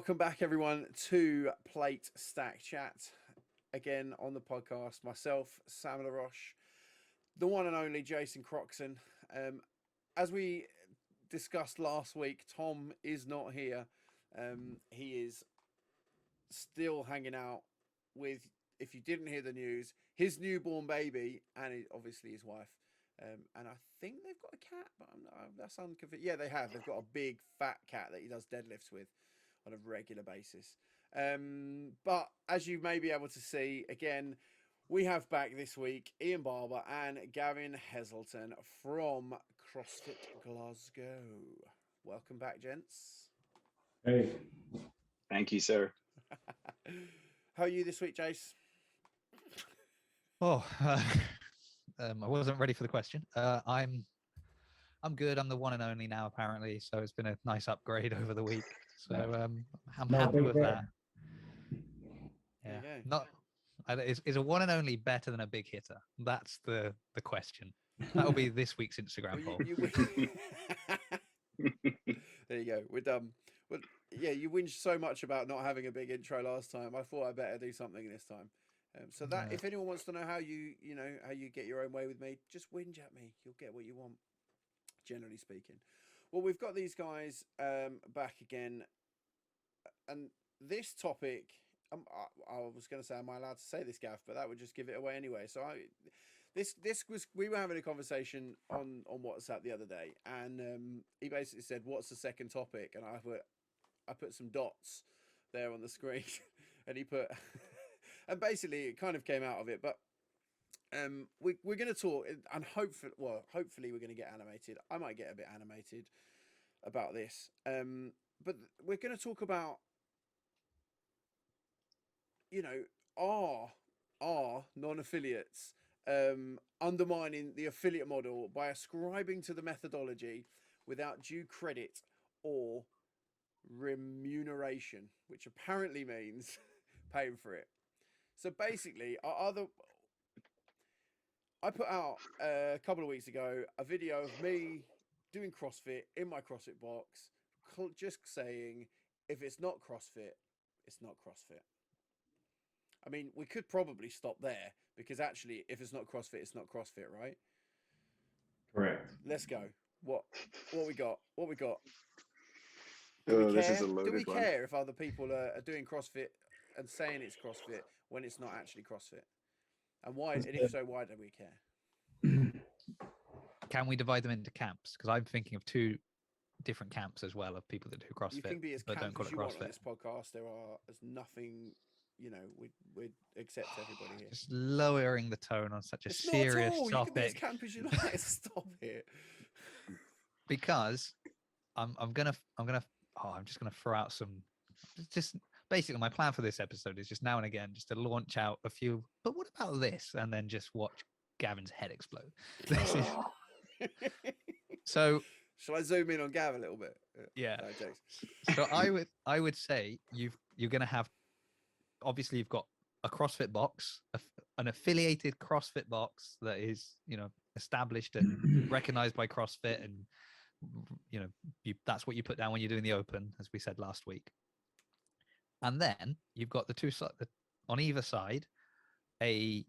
Welcome back, everyone, to Plate Stack Chat. Again on the podcast, myself, Sam LaRoche, the one and only Jason Croxon. As we discussed last week, Tom is not here. He is still hanging out with, if you didn't hear the news, his newborn baby and obviously his wife. And I think they've got a cat, but that's unconfirmed. Yeah, they have. They've got a big fat cat that he does deadlifts with on a regular basis. But as you may be able to see, again, we have back this week Ian Barber and Gavin Hasselton from CrossFit Glasgow. Welcome back, gents. Hey. Thank you, sir. How are you this week, Jace? I wasn't ready for the question. I'm good. I'm the one and only now, apparently. So it's been a nice upgrade over the week. So I'm happy with that. Yeah. Is a one and only better than a big hitter? That's the question. That'll be this week's Instagram poll. There you go. We're done. Well, yeah, you whinged so much about not having a big intro last time. I thought I better do something this time. So that if anyone wants to know how you get your own way with me, just whinge at me. You'll get what you want, generally speaking. Well, we've got these guys back again, and this topic. I was going to say, am I allowed to say this, Gav? But that would just give it away anyway. So we were having a conversation on WhatsApp the other day, and he basically said, "What's the second topic?" And I put some dots there on the screen, and he put. And basically, it kind of came out of it, but we're going to talk, and hopefully we're going to get animated. I might get a bit animated about this, but we're going to talk about, our non-affiliates undermining the affiliate model by ascribing to the methodology without due credit or remuneration, which apparently means paying for it. So basically, I put out a couple of weeks ago a video of me doing CrossFit in my CrossFit box, just saying, if it's not CrossFit, it's not CrossFit. I mean, we could probably stop there, because actually, if it's not CrossFit, it's not CrossFit, right? Correct. Let's go. What we got? This is a loaded one. Do we care if other people are doing CrossFit and saying it's CrossFit when it's not actually CrossFit? And why? And if so, why do we care? Can we divide them into camps? Because I'm thinking of two different camps as well of people that do CrossFit. You can be as but don't camp call as it you want on CrossFit. this podcast. There's nothing, we accept everybody here. Just lowering the tone on such a serious topic. You can be as topic. camp as you like. Stop it. Because I'm just gonna throw out some. Just basically, my plan for this episode is just now and again just to launch out a few. But what about this? And then just watch Gavin's head explode. So. Shall I zoom in on Gav a little bit? Yeah. No, jokes. So I would say you're going to have, obviously you've got a CrossFit box, an affiliated CrossFit box that is, established and recognized by CrossFit, and that's what you put down when you're doing the open, as we said last week. And then you've got the two on either side, a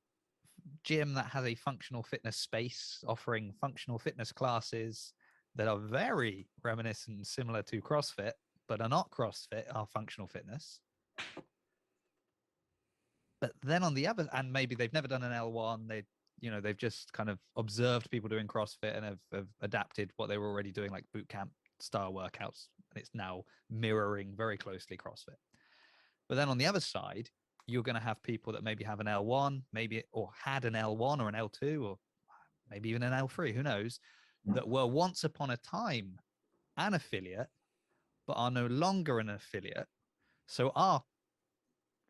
gym that has a functional fitness space offering functional fitness classes that are very reminiscent and similar to CrossFit, but are not CrossFit, are functional fitness. But then on the other, and maybe they've never done an L1, they've just kind of observed people doing CrossFit and have adapted what they were already doing, like boot camp style workouts, and it's now mirroring very closely CrossFit. But then on the other side, you're going to have people that maybe have an L1, or had an L1 or an L2, or maybe even an L3, who knows, that were once upon a time an affiliate, but are no longer an affiliate. So are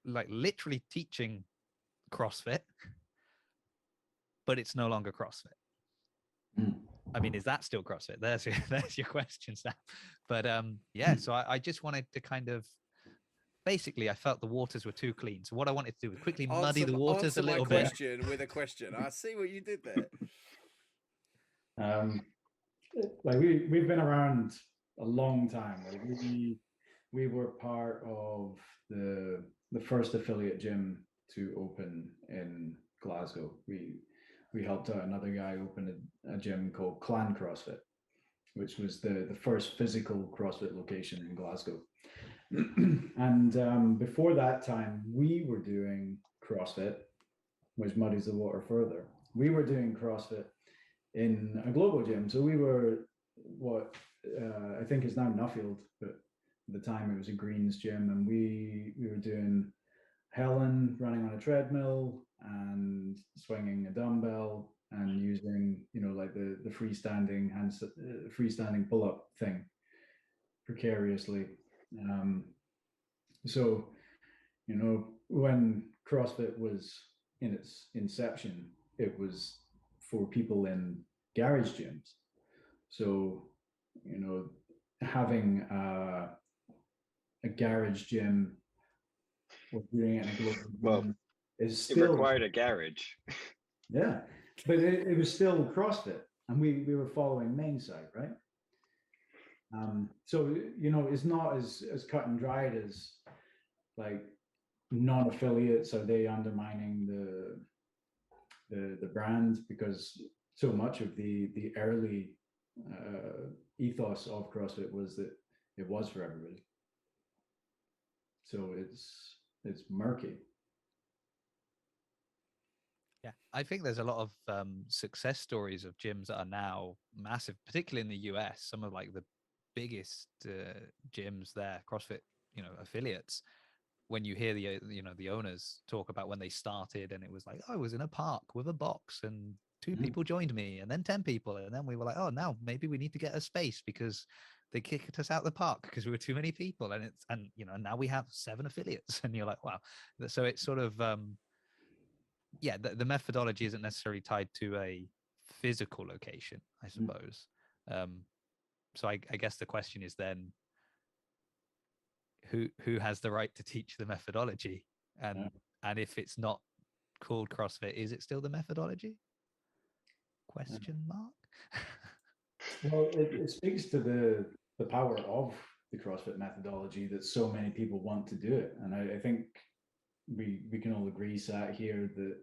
like literally teaching CrossFit, but it's no longer CrossFit. I mean, is that still CrossFit? There's your question, Sam. But so I just wanted to kind of, basically, I felt the waters were too clean. So what I wanted to do was quickly muddy the waters a little bit. Question with a question. I see what you did there. We've been around a long time. we were part of the first affiliate gym to open in Glasgow. We helped out another guy open a gym called Clan CrossFit, which was the first physical CrossFit location in Glasgow. And before that time, we were doing CrossFit, which muddies the water further. We were doing CrossFit in a global gym. So we were what I think is now Nuffield, but at the time it was a Greens gym, and we were doing Helen running on a treadmill and swinging a dumbbell and using, you know, like the freestanding freestanding pull-up thing precariously. So, you know, when CrossFit was in its inception, it was for people in garage gyms. So, you know, having a garage gym or doing it in a global gym is still, it required a garage. Yeah, but it was still CrossFit, and we were following main site, right? So, you know, it's not as cut and dried as like non-affiliates. Are they undermining the brand? Because so much of the early ethos of CrossFit was that it was for everybody. So it's murky. Yeah, I think there's a lot of success stories of gyms that are now massive, particularly in the US. Some of like the biggest gyms there, CrossFit, you know, affiliates. When you hear the the owners talk about when they started, and it was like, oh, I was in a park with a box, and 2 people joined me, and then 10 people, and then we were like, oh, now maybe we need to get a space because they kicked us out the park because we were too many people, and you know, now we have 7 affiliates, and you're like, wow. So it's sort of yeah, the methodology isn't necessarily tied to a physical location, I suppose. So I guess the question is then, who has the right to teach the methodology? And if it's not called CrossFit, is it still the methodology? Question mark. Well, it speaks to the power of the CrossFit methodology that so many people want to do it, and I think we can all agree sat here that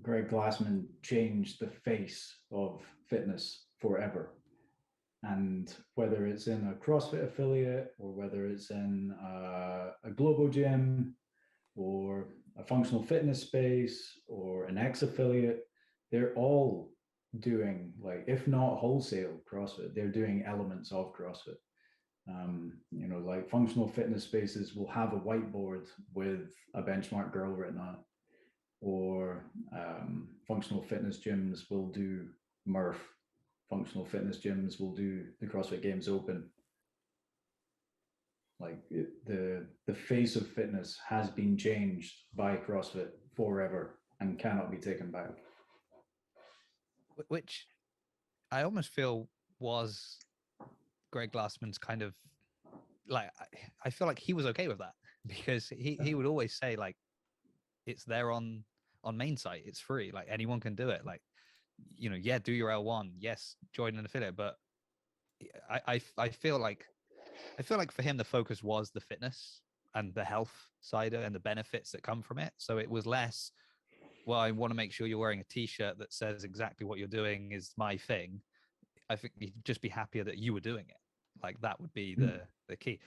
Greg Glassman changed the face of fitness forever. And whether it's in a CrossFit affiliate, or whether it's in a global gym, or a functional fitness space, or an ex-affiliate, they're all doing, like, if not wholesale CrossFit, they're doing elements of CrossFit. You know, like functional fitness spaces will have a whiteboard with a benchmark girl written on it, or functional fitness gyms will do Murph. Functional fitness gyms will do the CrossFit Games Open. Like the face of fitness has been changed by CrossFit forever and cannot be taken back. Which I almost feel was Greg Glassman's kind of like, I feel like he was okay with that, because he would always say, like, it's there on main site, it's free, like anyone can do it, like, you know, yeah, do your L1, yes, join an affiliate, but I feel like for him the focus was the fitness and the health side and the benefits that come from it. So it was less, well, I want to make sure you're wearing a t-shirt that says exactly what you're doing is my thing. I think you'd just be happier that you were doing it. Like, that would be the key.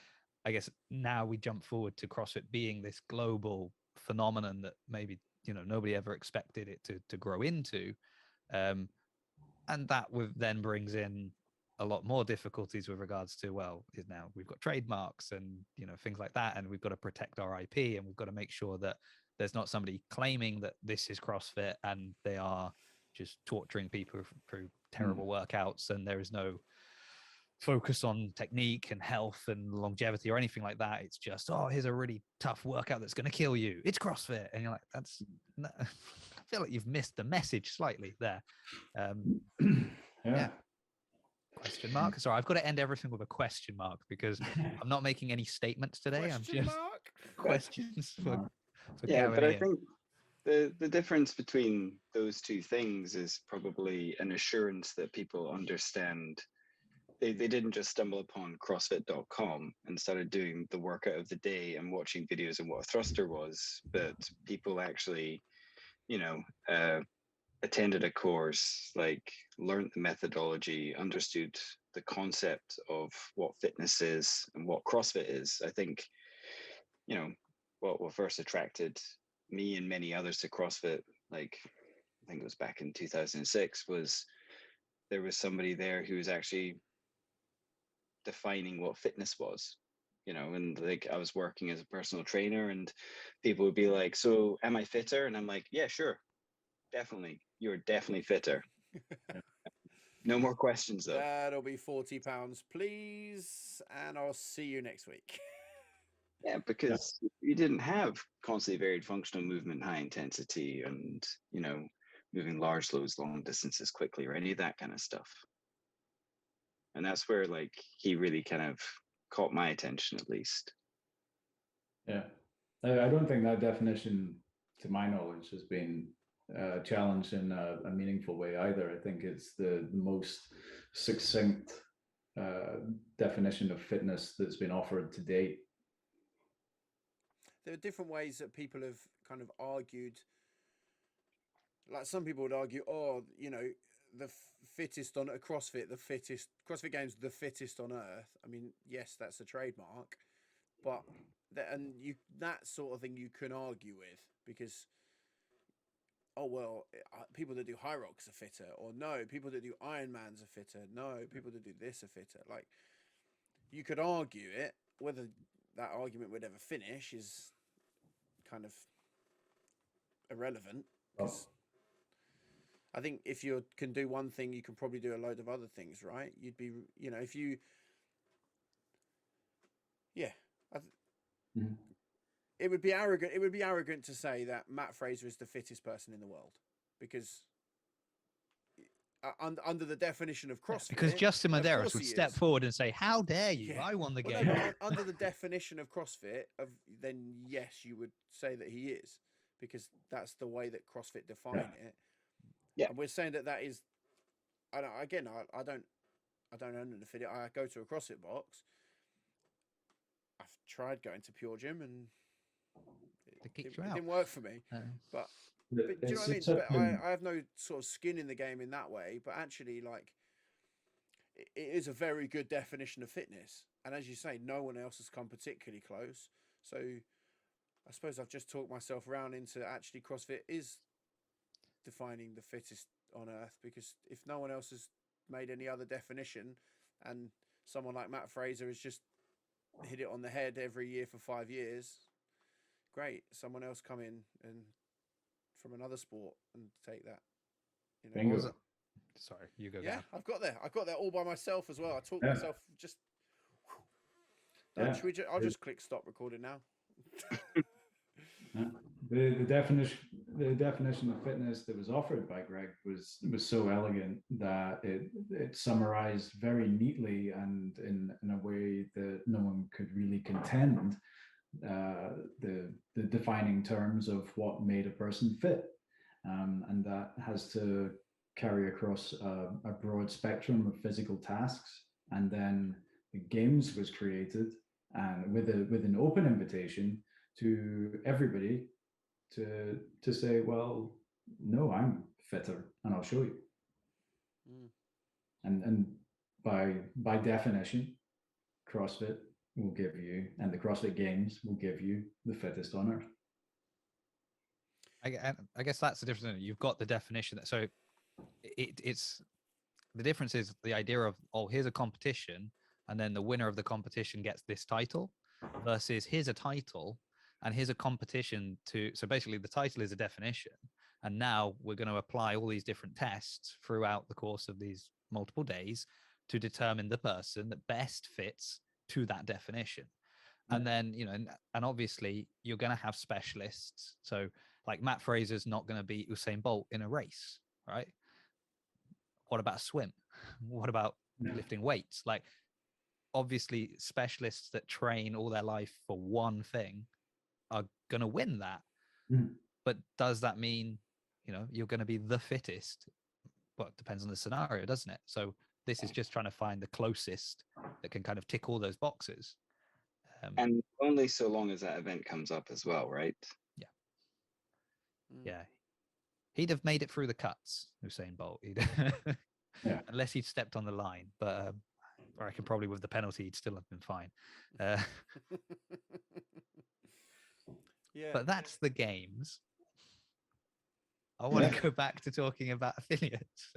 I guess now we jump forward to CrossFit being this global phenomenon that maybe, you know, nobody ever expected it to grow into. And that then brings in a lot more difficulties with regards to, well, now we've got trademarks and, you know, things like that, and we've got to protect our IP, and we've got to make sure that there's not somebody claiming that this is CrossFit and they are just torturing people through terrible workouts, and there is no focus on technique and health and longevity or anything like that. It's just, oh, here's a really tough workout that's going to kill you. It's CrossFit. And you're like, I feel like you've missed the message slightly there. Yeah. Question mark. Sorry, I've got to end everything with a question mark, because I'm not making any statements today. I'm just questions for yeah, Gavin but I here. think the difference between those two things is probably an assurance that people understand they didn't just stumble upon CrossFit.com and started doing the workout of the day and watching videos of what a thruster was, but people actually, you know, attended a course, like learned the methodology, understood the concept of what fitness is and what CrossFit is. I think, you know, what first attracted me and many others to CrossFit, like I think it was back in 2006, was there was somebody there who was actually defining what fitness was, you know. And like I was working as a personal trainer and people would be like, so am I fitter? And I'm like, yeah, sure, definitely, you're definitely fitter. No more questions though. That'll be £40, please, and I'll see you next week. Yeah, because you didn't have constantly varied functional movement, high intensity, and, you know, moving large loads long distances quickly, or any of that kind of stuff. And that's where like he really kind of caught my attention, at least. Yeah, I don't think that definition, to my knowledge, has been challenged in a meaningful way either. I think it's the most succinct definition of fitness that's been offered to date. There are different ways that people have kind of argued. Like some people would argue, oh, you know, the fittest on a CrossFit, the fittest CrossFit Games, the fittest on earth. I mean, yes, that's a trademark, but that sort of thing you can argue with, because oh well, people that do high rocks are fitter, or no, people that do Ironmans are fitter, no, people that do this are fitter. Like, you could argue it. Whether that argument would ever finish is kind of irrelevant, because I think if you can do one thing, you can probably do a load of other things, right? You'd be, you know, if you, yeah, Mhm. it would be arrogant. It would be arrogant to say that Matt Fraser is the fittest person in the world, because under the definition of CrossFit, Because Justin of Medeiros course would he step is. forward and say, "How dare you? Yeah. I won the Well, game." no, but under the definition of CrossFit, then yes, you would say that he is, because that's the way that CrossFit define it. Yeah. And we're saying that is, I don't own an affiliate. I go to a CrossFit box. I've tried going to Pure Gym and They kicked it you out. didn't work for me. But do you know It's what I mean? such But a- I have no sort of skin in the game in that way. But actually, like, it is a very good definition of fitness. And as you say, no one else has come particularly close. So I suppose I've just talked myself around into actually CrossFit is defining the fittest on earth, because if no one else has made any other definition, and someone like Matt Fraser has just hit it on the head every year for 5 years, great. Someone else come in and from another sport and take that. You know, Bingo. Was it- Sorry, you go. yeah, Gav. I got there all by myself as well. I taught Yeah. myself just. No, Yeah. I'll just click stop recording now. Yeah. The definition of fitness that was offered by Greg was so elegant that it summarized very neatly and in a way that no one could really contend the defining terms of what made a person fit, and that has to carry across a broad spectrum of physical tasks. And then the games was created, and with an open invitation to everybody to say, well, no, I'm fitter, and I'll show you. And by definition, CrossFit will give you, and the CrossFit Games will give you, the fittest on earth. I guess that's the difference. You've got the definition. So it's the difference is the idea of, oh, here's a competition, and then the winner of the competition gets this title, versus here's a title and here's a competition to. So basically, the title is a definition, and now we're going to apply all these different tests throughout the course of these multiple days to determine the person that best fits to that definition. And then, you know, and obviously you're going to have specialists. So like Matt Fraser's not going to beat Usain Bolt in a race, right? What about swim? What about lifting weights? Like, obviously specialists that train all their life for one thing are going to win that. But does that mean, you know, you're going to be the fittest? Well, it depends on the scenario, doesn't it? So This is just trying to find the closest that can kind of tick all those boxes. And only so long as that event comes up as well, right? Yeah, he'd have made it through the cuts, Usain Bolt. Yeah. Unless he'd stepped on the line, but I reckon probably with the penalty, he'd still have been fine. Yeah. But that's the games. I want to go back to talking about affiliates.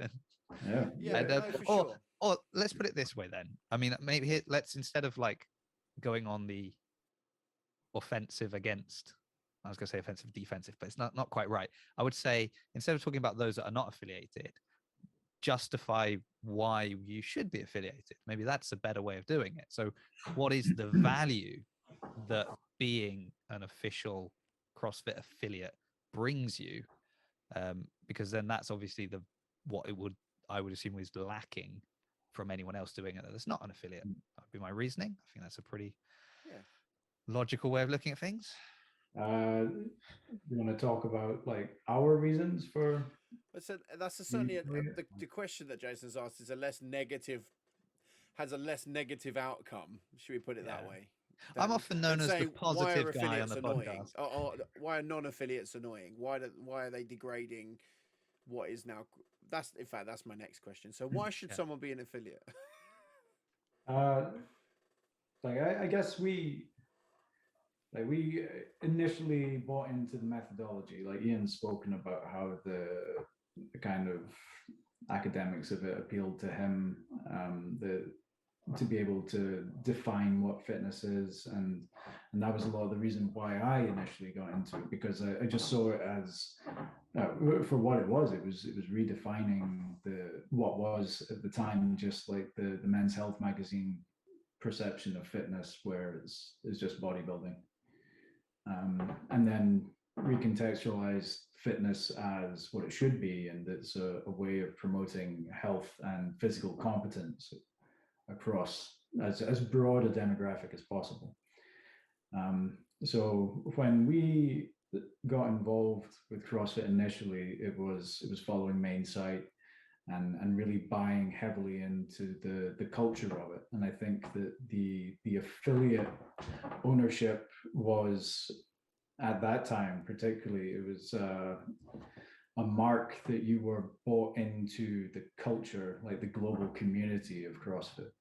Yeah. Yeah, And, no, for sure. or let's put it this way then. I mean, maybe let's, instead of like going on the offensive against, I was going to say offensive defensive, but it's not quite right. I would say, instead of talking about those that are not affiliated, justify why you should be affiliated. Maybe that's a better way of doing it. So what is the value that being an official CrossFit affiliate brings you? Because then that's obviously what I would assume is lacking from anyone else doing it that's not an affiliate. That would be my reasoning. I think that's a pretty logical way of looking at things. You want to talk about like our reasons for? So that's certainly the question that Jason's asked is has a less negative outcome. Should we put it that way? I'm often known as the positive guy on the annoying? podcast. Or why are non-affiliates annoying? Why are they degrading what is now? That's my next question. So why should someone be an affiliate? I guess we initially bought into the methodology. Like Ian's spoken about how the kind of academics of it appealed to him, to be able to define what fitness is, and that was a lot of the reason why I initially got into it, because I just saw it as for what it was. It was redefining what was at the time just like the Men's Health magazine perception of fitness, where it's just bodybuilding, and then recontextualize fitness as what it should be, and it's a way of promoting health and physical competence across as broad a demographic as possible. So when we got involved with CrossFit initially, it was following main site and really buying heavily into the culture of it. And I think that the affiliate ownership was, at that time particularly, it was a mark that you were bought into the culture, like the global community of CrossFit.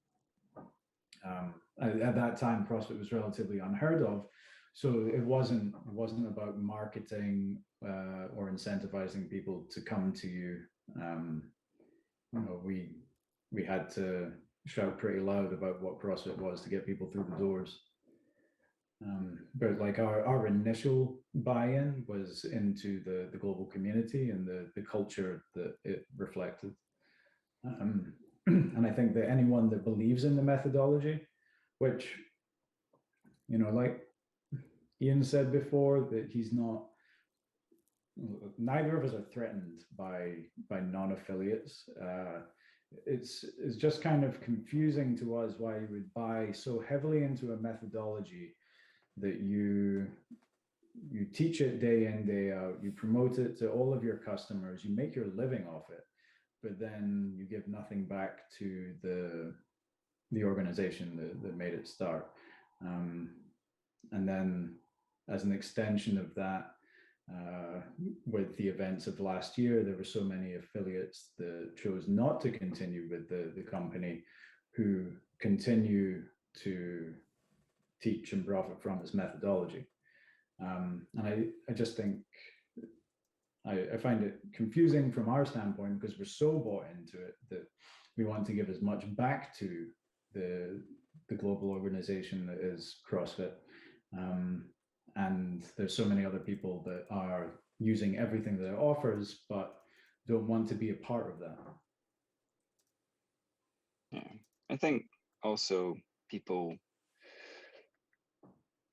At that time, CrossFit was relatively unheard of, so it wasn't about marketing or incentivizing people to come to you. We had to shout pretty loud about what CrossFit was to get people through the doors. But like our initial buy-in was into the global community and the culture that it reflected. And I think that anyone that believes in the methodology, which, like Ian said before, that neither of us are threatened by non-affiliates. It's just kind of confusing to us why you would buy so heavily into a methodology that you teach it day in, day out, you promote it to all of your customers, you make your living off it, but then you give nothing back to the organization that made it start. And then as an extension of that, with the events of last year, there were so many affiliates that chose not to continue with the company, who continue to teach and profit from its methodology. And I just think I find it confusing from our standpoint, because we're so bought into it that we want to give as much back to the global organization that is CrossFit. And there's so many other people that are using everything that it offers, but don't want to be a part of that. Yeah, I think also people,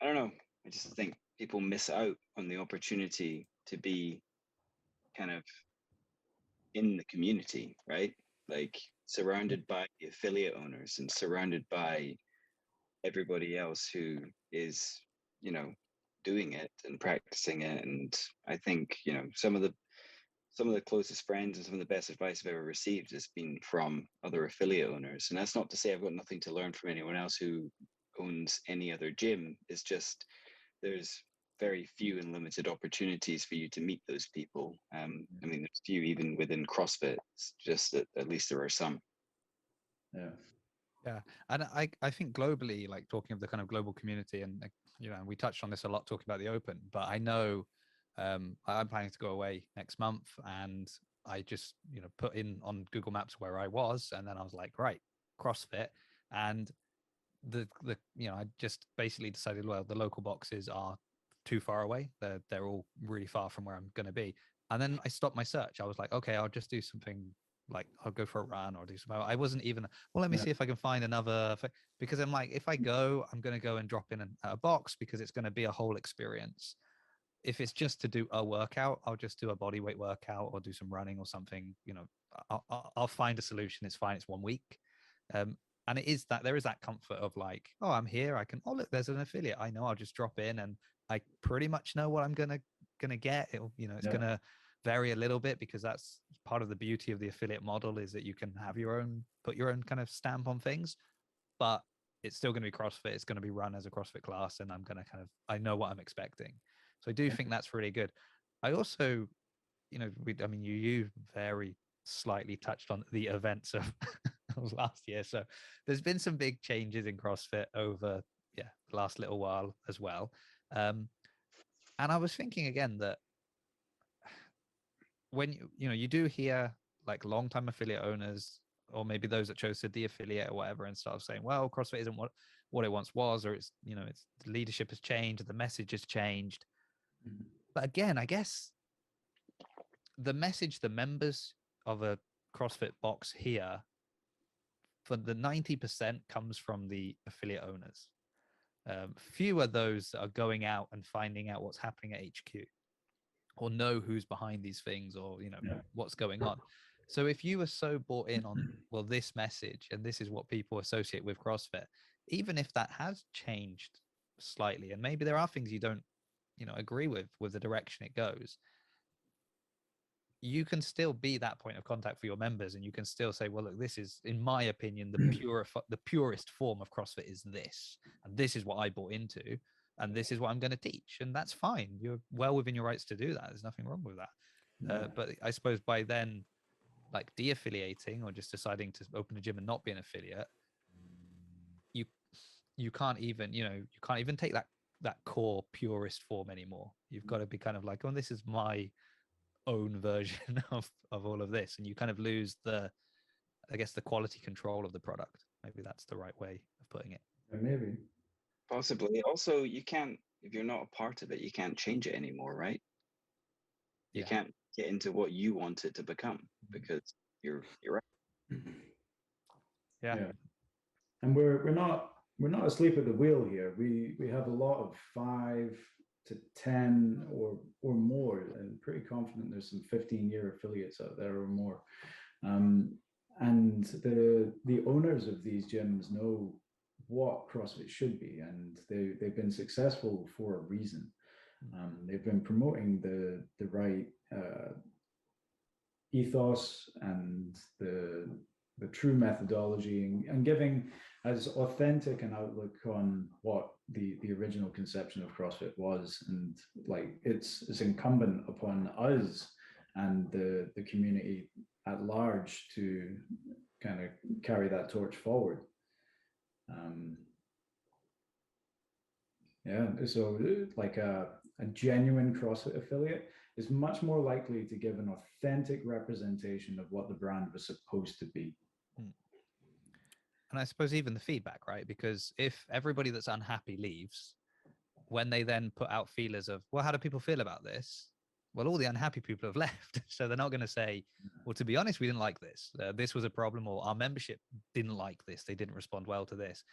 I don't know, I just think people miss out on the opportunity to be kind of in the community, right? Like surrounded by the affiliate owners and surrounded by everybody else who is, doing it and practicing it. And I think, some of the some of the closest friends and some of the best advice I've ever received has been from other affiliate owners. And that's not to say I've got nothing to learn from anyone else who owns any other gym. It's just there's very few and limited opportunities for you to meet those people. I mean, there's few even within CrossFit. It's just that at least there are some. Yeah. Yeah, and I think globally, like talking of the kind of global community, and like, you know, we touched on this a lot talking about the Open, but I know I'm planning to go away next month, and I just, you know, put in on Google Maps where I was, and then I was like, right, CrossFit, and the you know, I just basically decided, well, the local boxes are too far away. They're all really far from where I'm going to be, and then I stopped my search. I was like, okay, I'll just do something. Like I'll go for a run or do something. I wasn't even, well, let me Yeah. see if I can find another, because I'm like, if I go, I'm going to go and drop in a box because it's going to be a whole experience. If it's just to do a workout, I'll just do a body weight workout or do some running or something. You know, I'll find a solution. It's fine. It's 1 week. And it is that there is that comfort of like, oh, I'm here. I can, oh, look, there's an affiliate. I know I'll just drop in and I pretty much know what I'm going to get. It'll, you know, it's going to vary a little bit because that's part of the beauty of the affiliate model is that you can have your own, put your own kind of stamp on things, but it's still going to be CrossFit. It's going to be run as a CrossFit class, and I'm going to kind of, I know what I'm expecting. So I do think that's really good. I also, you know, I mean, you very slightly touched on the events of last year. So there's been some big changes in CrossFit over, the last little while as well. And I was thinking again that when you know, you do hear like long-time affiliate owners, or maybe those that chose to de-affiliate or whatever, and start saying, well, CrossFit isn't what it once was, or it's, you know, it's the leadership has changed, the message has changed. But again, I guess the message the members of a CrossFit box here, for the 90% comes from the affiliate owners. Few are those that are going out and finding out what's happening at HQ, or know who's behind these things, or, you know, what's going on. So if you were so bought in on, well, this message and this is what people associate with CrossFit, even if that has changed slightly, and maybe there are things you don't, you know, agree with the direction it goes, you can still be that point of contact for your members, and you can still say, well, look, this is, in my opinion, the purest form of CrossFit is this, and this is what I bought into, and this is what I'm going to teach, and that's fine. You're well within your rights to do that. There's nothing wrong with that. But I suppose by then, like de-affiliating or just deciding to open a gym and not be an affiliate, you can't even, you know, you can't even take that core purist form anymore. You've got to be kind of like, oh, this is my own version of all of this, and you kind of lose the, I guess, the quality control of the product. Maybe that's the right way of putting it. Maybe. Possibly. Also, you can't, if you're not a part of it, you can't change it anymore, right? You can't get into what you want it to become because you're right. Yeah. And we're not asleep at the wheel here. We have a lot of 5 to 10 or more, and pretty confident there's some 15-year affiliates out there or more. And the owners of these gyms know what CrossFit should be, and they've been successful for a reason. They've been promoting the right ethos and the true methodology, and giving as authentic an outlook on what the original conception of CrossFit was. And like it's incumbent upon us and the community at large to kind of carry that torch forward. So like a genuine CrossFit affiliate is much more likely to give an authentic representation of what the brand was supposed to be. And I suppose even the feedback, right? Because if everybody that's unhappy leaves, when they then put out feelers of, well, how do people feel about this? Well, all the unhappy people have left. So they're not going to say, well, to be honest, we didn't like this. This was a problem, or our membership didn't like this. They didn't respond well to this.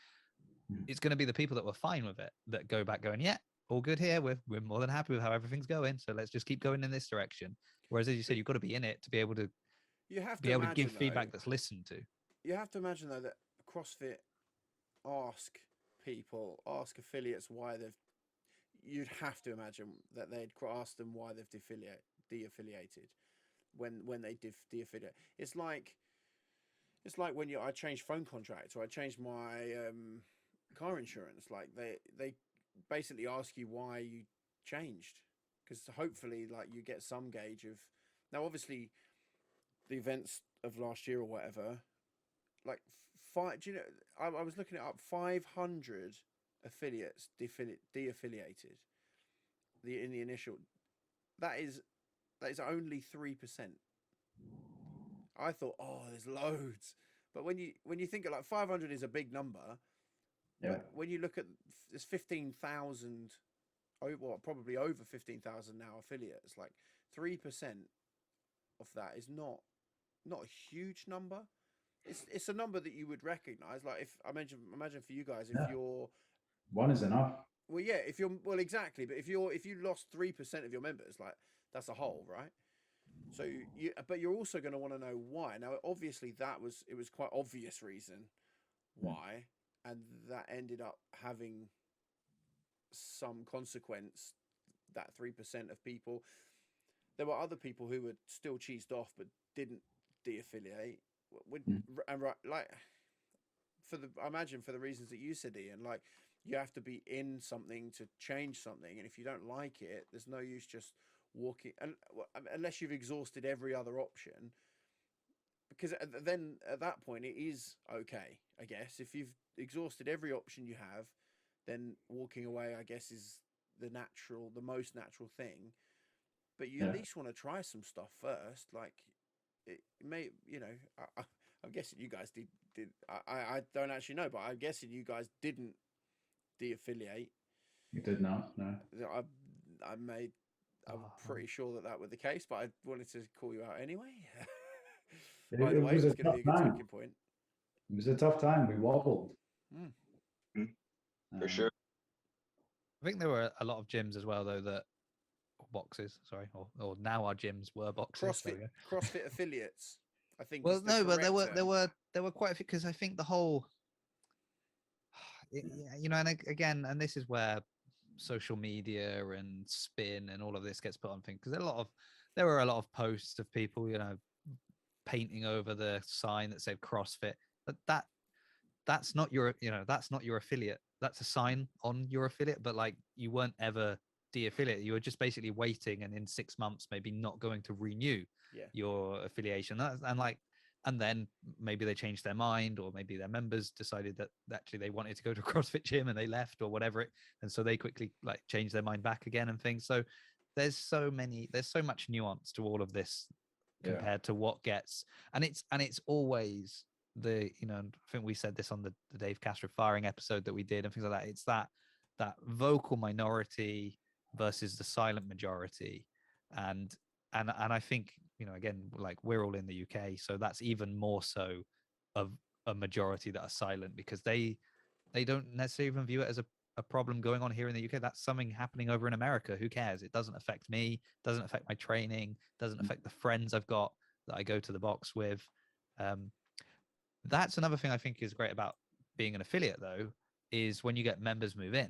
It's going to be the people that were fine with it that go back going, yeah, all good here. We're more than happy with how everything's going. So let's just keep going in this direction. Whereas, as you said, you've got to be in it to be able to give feedback that's listened to. You have to imagine, though, that CrossFit ask affiliates why you'd have to imagine that they'd ask them why they've de-affiliated. when they de-affiliate. It's like when I changed phone contracts or I changed my car insurance. Like they basically ask you why you changed, because hopefully like you get some gauge of. Now obviously the events of last year or whatever, like do you know, I was looking it up, 500 affiliates de-affiliated in the initial. That is only 3%. I thought, oh, there's loads, but when you think of like 500 is a big number. Yeah. But when you look at, there's 15,000, well, probably over 15,000 now affiliates. Like 3% of that is not a huge number. It's a number that you would recognize. Like if imagine for you guys, if you're one is enough. Well, yeah, if you're exactly, but if you lost 3% of your members, like that's a whole, right? So but you're also going to want to know why. Now, obviously, it was quite obvious reason why, and that ended up having some consequence. That 3% of people, there were other people who were still cheesed off but didn't de-affiliate. And right, like I imagine for the reasons that you said, Ian, like you have to be in something to change something, and if you don't like it, there's no use just walking, and unless you've exhausted every other option, because then at that point it is okay, I guess. If you've exhausted every option you have, then walking away, I guess, is the most natural thing. But you at least want to try some stuff first. Like it may, I'm guessing you guys did. I don't actually know, but I'm guessing you guys didn't de-affiliate. You did not, no. I'm pretty sure that was the case, but I wanted to call you out anyway. By the way, it's going to be a good talking point. It was a tough time. We wobbled. For sure. I think there were a lot of gyms as well, though, that boxes, sorry, or now our gyms were boxes. CrossFit affiliates, I think. Well, no, but there were quite a few, because I think the whole, and again, and this is where social media and spin and all of this gets put on things, because there were a lot of posts of people, painting over the sign that said CrossFit, but that's not your affiliate. That's a sign on your affiliate, but like you weren't ever de-affiliate. You were just basically waiting, and in 6 months maybe not going to renew your affiliation. And then maybe they changed their mind, or maybe their members decided that actually they wanted to go to a CrossFit gym and they left, or whatever and so they quickly like changed their mind back again and things. So there's so much nuance to all of this compared to what gets, and it's always I think we said this on the Dave Castro firing episode that we did and things like that. It's that vocal minority versus the silent majority, and I think, again, like we're all in the UK, so that's even more so of a majority that are silent, because they don't necessarily even view it as a problem going on here in the UK. That's something happening over in America. Who cares? It doesn't affect me, doesn't affect my training, doesn't affect the friends I've got that I go to the box with. That's another thing I think is great about being an affiliate, though, is when you get members move in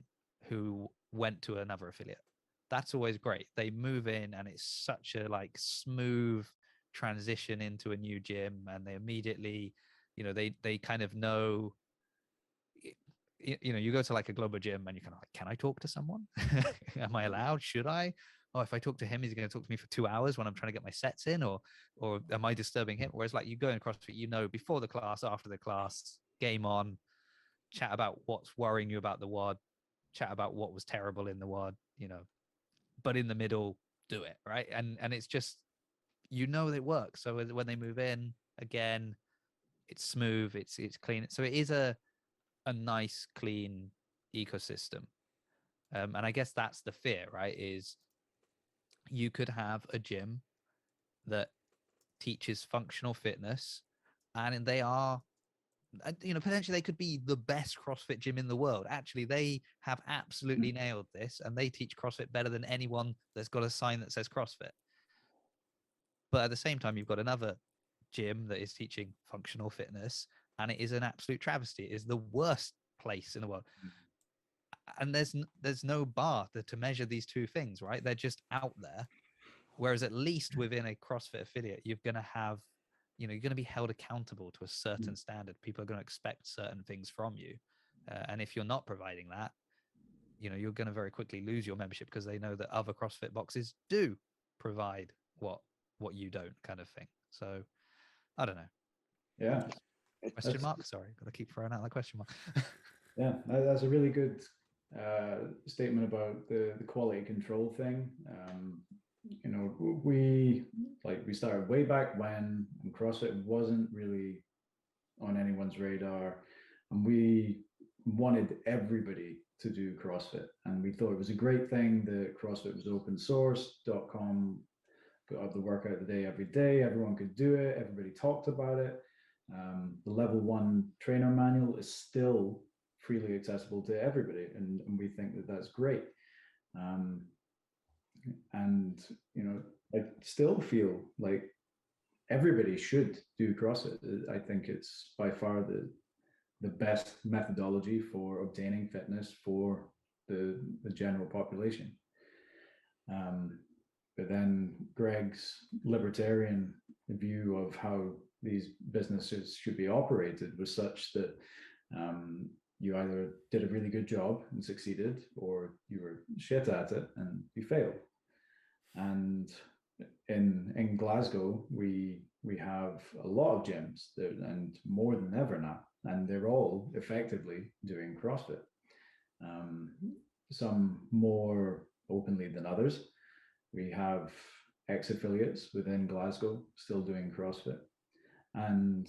who went to another affiliate. That's always great. They move in and it's such a like smooth transition into a new gym, and they immediately, they kind of know, you go to like a global gym and you're kind of like, can I talk to someone? Am I allowed? Should I? Oh, if I talk to him, is he going to talk to me for 2 hours when I'm trying to get my sets in, or am I disturbing him? Whereas like you go in CrossFit, before the class, after the class, game on, chat about what's worrying you about the WOD, chat about what was terrible in the WOD, but in the middle, do it, right? And it's just, it works. So when they move in, again, it's smooth, it's clean. So it is a nice, clean ecosystem. And I guess that's the fear, right? Is you could have a gym that teaches functional fitness, and they are, potentially they could be the best CrossFit gym in the world. Actually, they have absolutely nailed this, and they teach CrossFit better than anyone that's got a sign that says CrossFit. But at the same time, you've got another gym that is teaching functional fitness, and it is an absolute travesty. It is the worst place in the world. And there's no bar to measure these two things, right? They're just out there. Whereas at least within a CrossFit affiliate, you're going to have, you're going to be held accountable to a certain standard. People are going to expect certain things from you. And if you're not providing that, you're going to very quickly lose your membership because they know that other CrossFit boxes do provide what you don't, kind of thing. So I don't know. Yeah. Question mark? Sorry, got to keep throwing out that question mark. Yeah, that's a really good statement about the quality control thing. We started way back when, and CrossFit wasn't really on anyone's radar, and we wanted everybody to do CrossFit, and we thought it was a great thing that CrossFit was open source.com, put out the workout of the day every day, everyone could do it, everybody talked about it. The level 1 trainer manual is still freely accessible to everybody, and we think that that's great. And I still feel like everybody should do CrossFit. I think it's by far the best methodology for obtaining fitness for the general population. But then Greg's libertarian view of how these businesses should be operated was such that you either did a really good job and succeeded, or you were shit at it and you failed. And in Glasgow, we have a lot of gyms there, and more than ever now, and they're all effectively doing CrossFit. Some more openly than others. We have ex-affiliates within Glasgow still doing CrossFit, and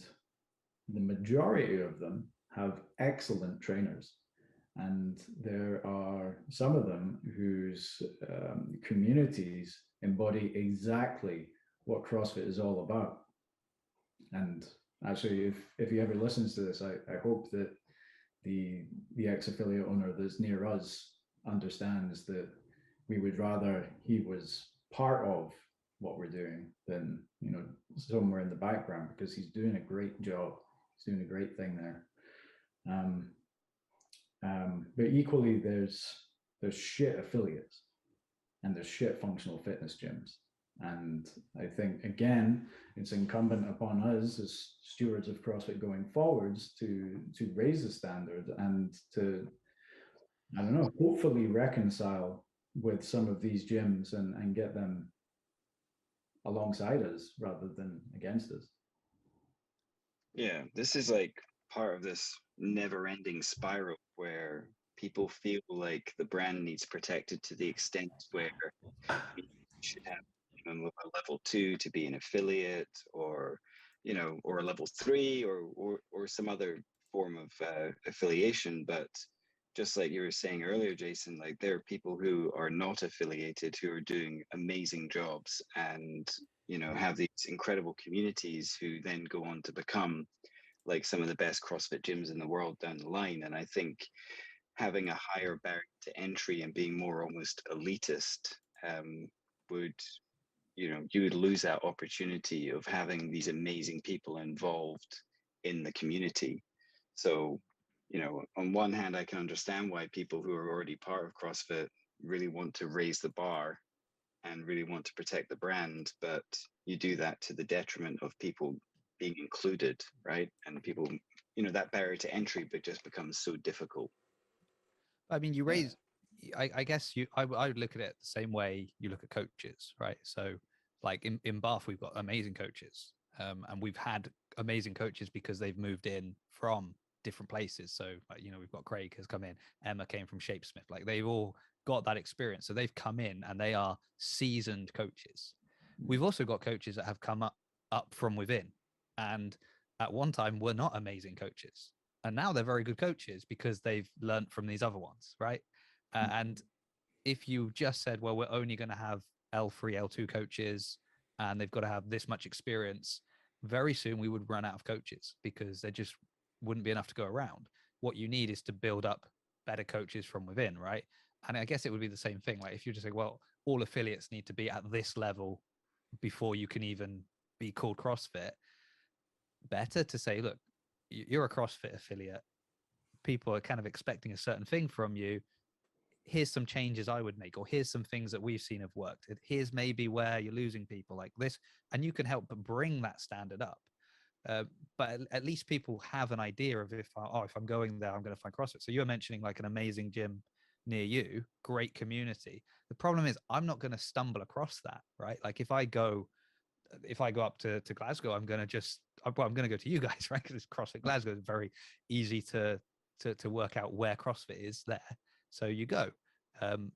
the majority of them have excellent trainers. And there are some of them whose communities embody exactly what CrossFit is all about. And actually, if he ever listens to this, I hope that the ex-affiliate owner that's near us understands that we would rather he was part of what we're doing than somewhere in the background, because he's doing a great job. He's doing a great thing there. But equally, there's shit affiliates and there's shit functional fitness gyms. And I think, again, it's incumbent upon us as stewards of CrossFit going forwards to raise the standard and to, I don't know, hopefully reconcile with some of these gyms and get them alongside us rather than against us. Yeah, this is like part of this never-ending spiral where people feel like the brand needs protected to the extent where you should have a level 2 to be an affiliate, or or a level 3, or some other form of affiliation. But just like you were saying earlier, Jason, like there are people who are not affiliated who are doing amazing jobs and have these incredible communities who then go on to become like some of the best CrossFit gyms in the world down the line. And I think having a higher barrier to entry and being more almost elitist would, you would lose that opportunity of having these amazing people involved in the community. So, on one hand, I can understand why people who are already part of CrossFit really want to raise the bar and really want to protect the brand, but you do that to the detriment of people being included, right? And people, that barrier to entry but just becomes so difficult. I mean, you raise, I guess I would look at it the same way you look at coaches, right? So like in Bath, we've got amazing coaches, and we've had amazing coaches because they've moved in from different places. So like, we've got Craig has come in, Emma came from Shapesmith, like they've all got that experience. So they've come in and they are seasoned coaches. We've also got coaches that have come up from within, and at one time were not amazing coaches, and now they're very good coaches because they've learned from these other ones, right? And if you just said, well, we're only going to have L3, L2 coaches and they've got to have this much experience, very soon we would run out of coaches because there just wouldn't be enough to go around. What you need is to build up better coaches from within, right? And I guess it would be the same thing. Like if you just say, well, all affiliates need to be at this level before you can even be called CrossFit, better to say, look, you're a CrossFit affiliate. People are kind of expecting a certain thing from you. here's some changes I would make, or here's some things that we've seen have worked. Here's maybe where you're losing people like this, and you can help bring that standard up. But at least people have an idea of if I'm going there, I'm going to find CrossFit. So you're mentioning like an amazing gym near you, great community. The problem is I'm not going to stumble across that, right? Like if I go up to Glasgow, I'm going to go to you guys, right? Because CrossFit Glasgow is very easy to work out where CrossFit is there. So you go.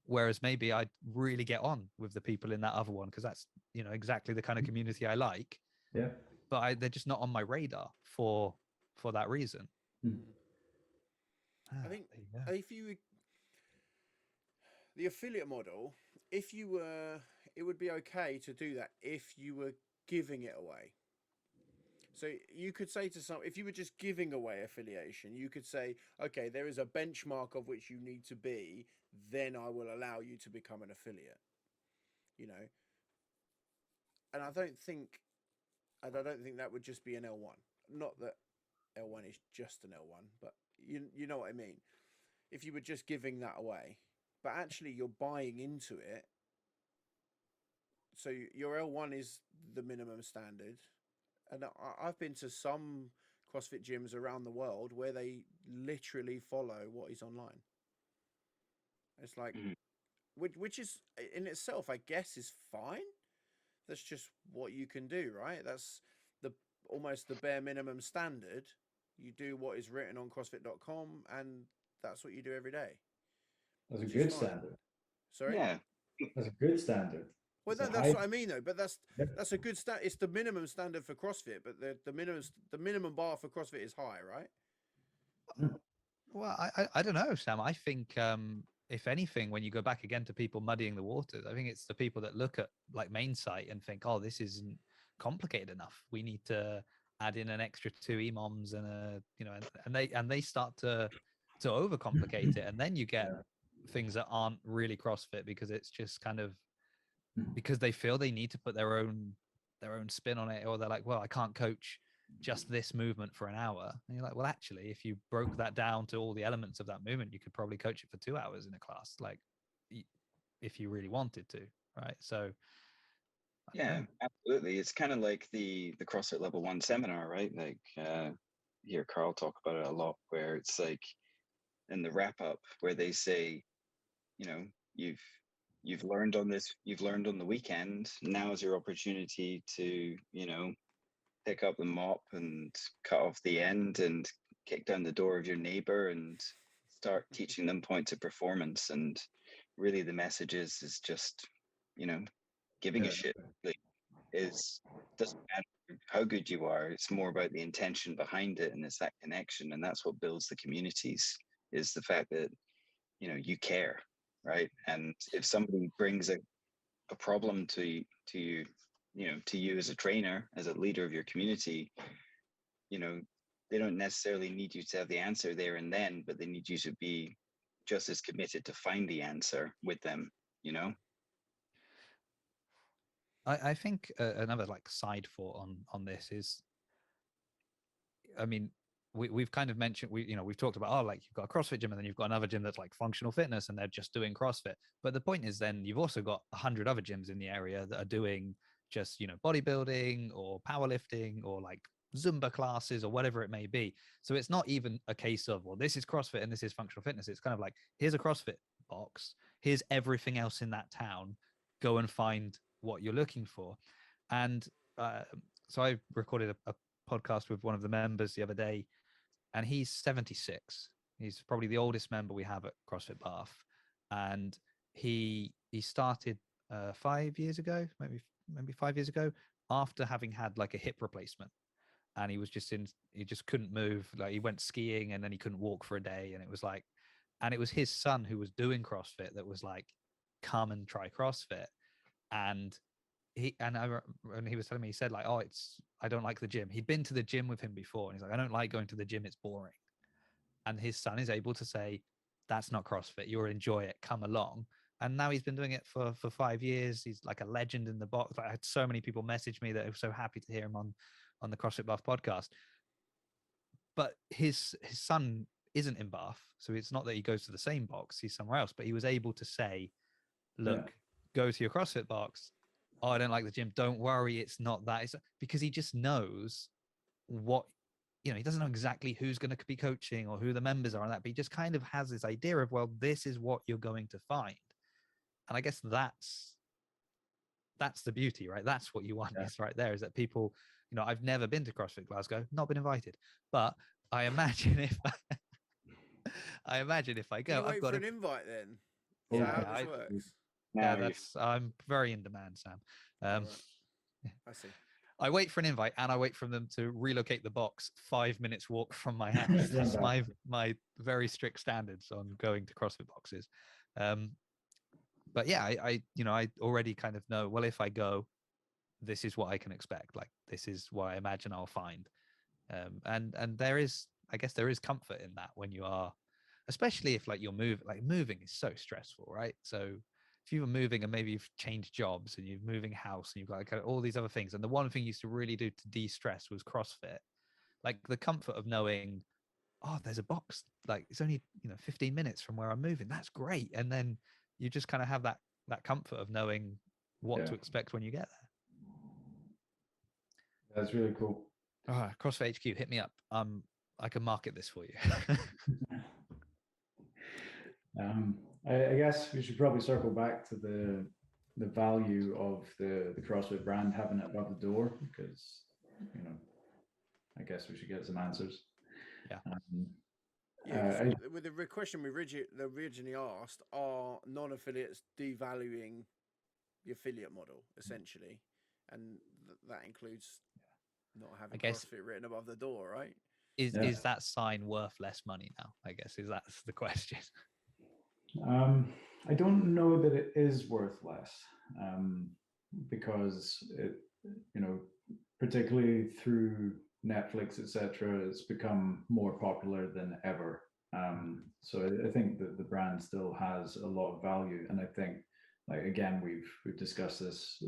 Whereas maybe I'd really get on with the people in that other one because that's, you know, exactly the kind of community I like. Yeah. But they're just not on my radar for that reason. I think if you the affiliate model, if you were, it would be okay to do that if you were giving it away. So you could say to some, if you were just giving away affiliation, you could say, okay, there is a benchmark of which you need to be, then I will allow you to become an affiliate. You know, and I don't think that would just be an L1. Not that L1 is just an L1, but you know what I mean. If you were just giving that away, but actually you're buying into it. So your L1 is the minimum standard. And I've been to some CrossFit gyms around the world where they literally follow what is online. It's like, which is in itself, I guess, is fine. That's just what you can do, right? That's almost the bare minimum standard. You do what is written on CrossFit.com, and that's what you do every day. That's a good standard. Sorry? Yeah. That's a good standard. Well, that's what I mean, though. But that's a good standard. It's the minimum standard for CrossFit, but the minimum bar for CrossFit is high, right? Well, I don't know, Sam. I think if anything, when you go back again to people muddying the waters, I think it's the people that look at like main site and think, oh, this isn't complicated enough. We need to add in an extra 2 EMOMs and they start to overcomplicate it, and then you get things that aren't really CrossFit because it's just kind of because they feel they need to put their own spin on it, or they're like, well, I can't coach just this movement for an hour. And you're like, well, actually, if you broke that down to all the elements of that movement, you could probably coach it for 2 hours in a class, like if you really wanted to, right? So yeah, absolutely. It's kind of like the CrossFit Level 1 seminar, right? Like hear Carl talk about it a lot, where it's like in the wrap up where they say, you know, you've learned on the weekend. Now is your opportunity to, you know, pick up the mop and cut off the end and kick down the door of your neighbor and start teaching them points of performance. And really the message is just, you know, giving a shit. Like, doesn't matter how good you are. It's more about the intention behind it, and it's that connection, and that's what builds the communities, is the fact that, you know, you care, right? And if somebody brings a problem to you, you know, to you as a trainer, as a leader of your community, you know, they don't necessarily need you to have the answer there and then, but they need you to be just as committed to find the answer with them, you know? I think another like side thought on this is, I mean, we've kind of mentioned, we've talked about, oh, like you've got a CrossFit gym and then you've got another gym that's like functional fitness and they're just doing CrossFit. But the point is then you've also got 100 other gyms in the area that are doing just, you know, bodybuilding or powerlifting or like Zumba classes or whatever it may be. So it's not even a case of, well, this is CrossFit and this is functional fitness. It's kind of like, here's a CrossFit box. Here's everything else in that town. Go and find what you're looking for. And so I recorded a podcast with one of the members the other day, and he's 76. He's probably the oldest member we have at CrossFit Bath, and he started 5 years ago, maybe 5 years ago, after having had like a hip replacement, and he just couldn't move. Like he went skiing and then he couldn't walk for a day, and it was like, and it was his son who was doing CrossFit that was like, come and try CrossFit. And he was telling me, he said like, oh, I don't like the gym. He'd been to the gym with him before, and he's like, I don't like going to the gym, it's boring. And his son is able to say, that's not CrossFit, you'll enjoy it, come along. And now he's been doing it for 5 years. He's like a legend in the box. Like, I had so many people message me that were so happy to hear him on the CrossFit Buff podcast. But his son isn't in Bath. So it's not that he goes to the same box, he's somewhere else, but he was able to say, look, go to your CrossFit box. Oh, I don't like the gym. Don't worry, it's not that. It's because he just knows what, he doesn't know exactly who's going to be coaching or who the members are on that, but he just kind of has this idea of, well, this is what you're going to find. And I guess that's the beauty, right? That's what you want. Is right there, is that people, I've never been to CrossFit Glasgow, not been invited, but I imagine if I go, You wait I've got for an invite then. Oh, Is that how yeah, this works? yeah, Now you- I'm very in demand, Sam. Right. I see. I wait for an invite and I wait for them to relocate the box 5 minutes walk from my house. That's my very strict standards on going to CrossFit boxes. But yeah, I already kind of know, well, if I go, this is what I can expect. Like, this is what I imagine I'll find. And there is, I guess there is comfort in that when you are, especially if like you're moving is so stressful, right? So if you were moving and maybe you've changed jobs and you're moving house and you've got like all these other things, and the one thing you used to really do to de-stress was CrossFit. Like the comfort of knowing, oh, there's a box, like it's only 15 minutes from where I'm moving. That's great. And then you just kind of have that comfort of knowing what to expect when you get there. That's really cool. CrossFit HQ, hit me up. I can market this for you. I guess we should probably circle back to the value of the CrossFit brand having it above the door, because I guess we should get some answers. Yeah, with the question we originally asked, are non-affiliates devaluing the affiliate model essentially, and that includes not having CrossFit written above the door, right? Is that sign worth less money now? I guess that's the question. I don't know that it is worth less, because it, particularly through Netflix, etc., it's become more popular than ever. So I think that the brand still has a lot of value, and I think, like again, we've discussed this,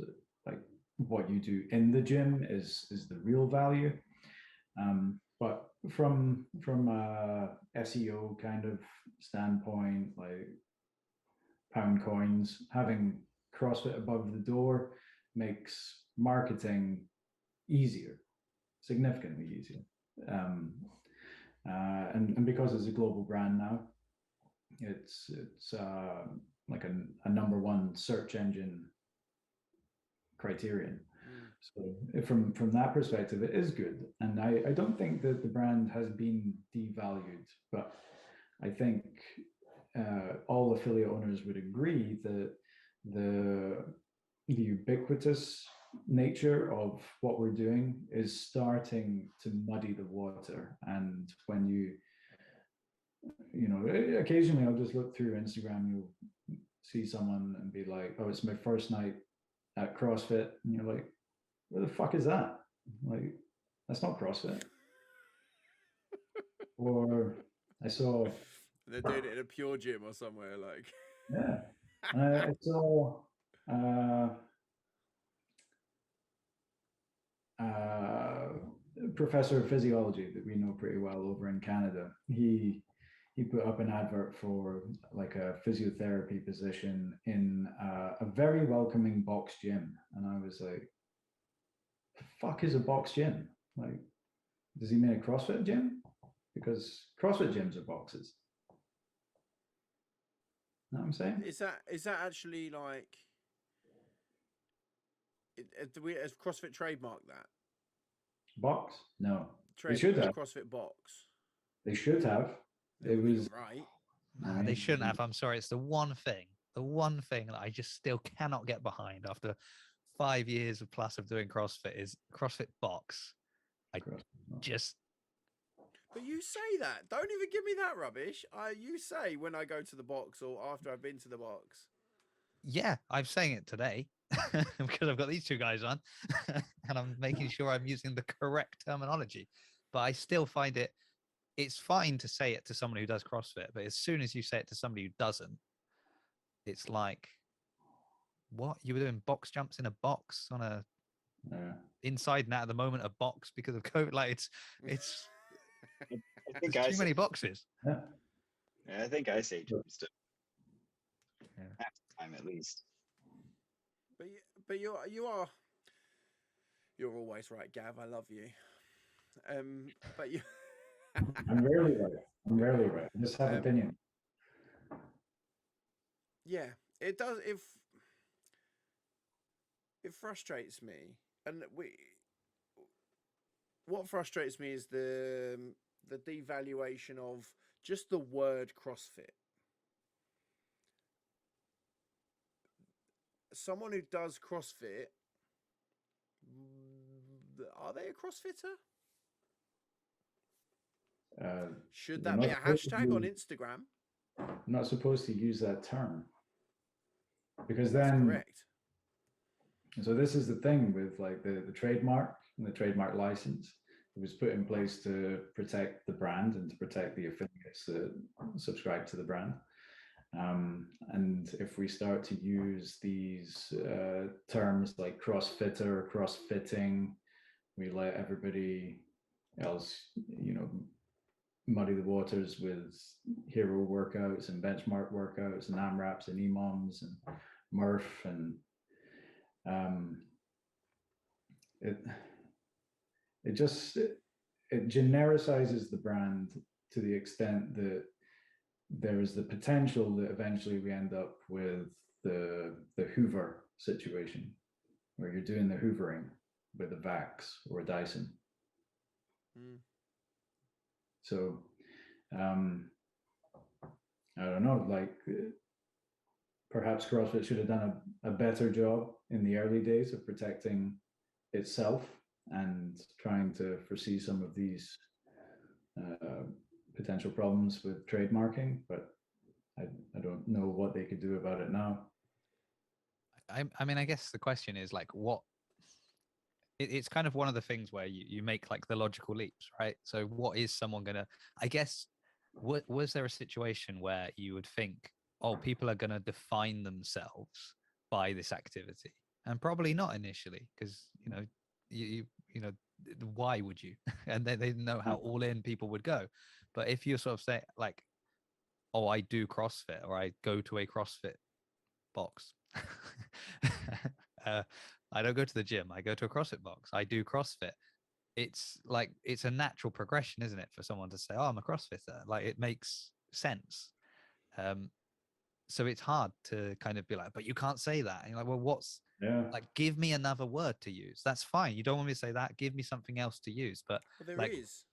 like what you do in the gym is the real value. But from a SEO kind of standpoint, like pound coins, having CrossFit above the door makes marketing easier, significantly easier. And because it's a global brand now, it's like a number one search engine criterion. So from that perspective, it is good. And I don't think that the brand has been devalued, but I think all affiliate owners would agree that the ubiquitous nature of what we're doing is starting to muddy the water. And when occasionally I'll just look through Instagram, you'll see someone and be like, oh, it's my first night at CrossFit. And you're like, where the fuck is that? Like, that's not CrossFit. Or I saw... They're doing it in a pure gym or somewhere, like... Yeah. I saw... professor of physiology that we know pretty well over in Canada. He put up an advert for like a physiotherapy position in a very welcoming box gym, and I was like, the fuck is a box gym? Like, does he mean a CrossFit gym? Because CrossFit gyms are boxes. Know what I'm saying? Is that actually like... Has CrossFit trademarked that? Box? No. They Trademark should have. CrossFit box. They should have. It was right. Nah, they shouldn't have. I'm sorry. It's the one thing that I just still cannot get behind after 5 years of plus of doing CrossFit is CrossFit box. Just... But you say that. Don't even give me that rubbish. You say when I go to the box or after I've been to the box. Yeah, I'm saying it today because I've got these two guys on and I'm making sure I'm using the correct terminology. But I still find it's fine to say it to someone who does CrossFit, but as soon as you say it to somebody who doesn't, it's like, what? You were doing box jumps in a box on a inside and out at the moment, a box because of COVID. Like it's I think There's I too say, many boxes. Yeah. yeah, I think I say still Yeah. half the time at least. But you're always right, Gav. I love you. But you. I'm rarely right. I'm rarely right. I just have Um, opinion. Yeah, it does. It frustrates me, and what frustrates me is the devaluation of just the word CrossFit. Someone who does CrossFit, are they a CrossFitter? Should You're that be not a supposed to hashtag on be- Instagram? not supposed to use that term because That's then. correct. So this is the thing with like the trademark and the trademark license. It was put in place to protect the brand and to protect the affiliates that subscribe to the brand. And if we start to use these terms like CrossFitter, CrossFitting, we let everybody else, muddy the waters with hero workouts and benchmark workouts and AMRAPs and EMOMs and Murph and it genericizes the brand to the extent that there is the potential that eventually we end up with the Hoover situation, where you're doing the hoovering with a Vax or a Dyson. So I don't know, like perhaps CrossFit should have done a better job in the early days of protecting itself and trying to foresee some of these potential problems with trademarking, but I don't know what they could do about it now. I mean, I guess the question is like, it's kind of one of the things where you make like the logical leaps, right? So what is someone gonna, I guess, was there a situation where you would think, oh, people are gonna define themselves by this activity? And probably not initially, because you know, why would you? And they didn't know how all in people would go. But if you sort of say like, oh, I do CrossFit, or I go to a CrossFit box. I don't go to the gym, I go to a CrossFit box, I do CrossFit. It's like, it's a natural progression, isn't it, for someone to say, oh, I'm a CrossFitter? Like, it makes sense. So it's hard to kind of be like, but you can't say that. And you're like, well, like, give me another word to use. That's fine. You don't want me to say that, give me something else to use. But Well, there like, is.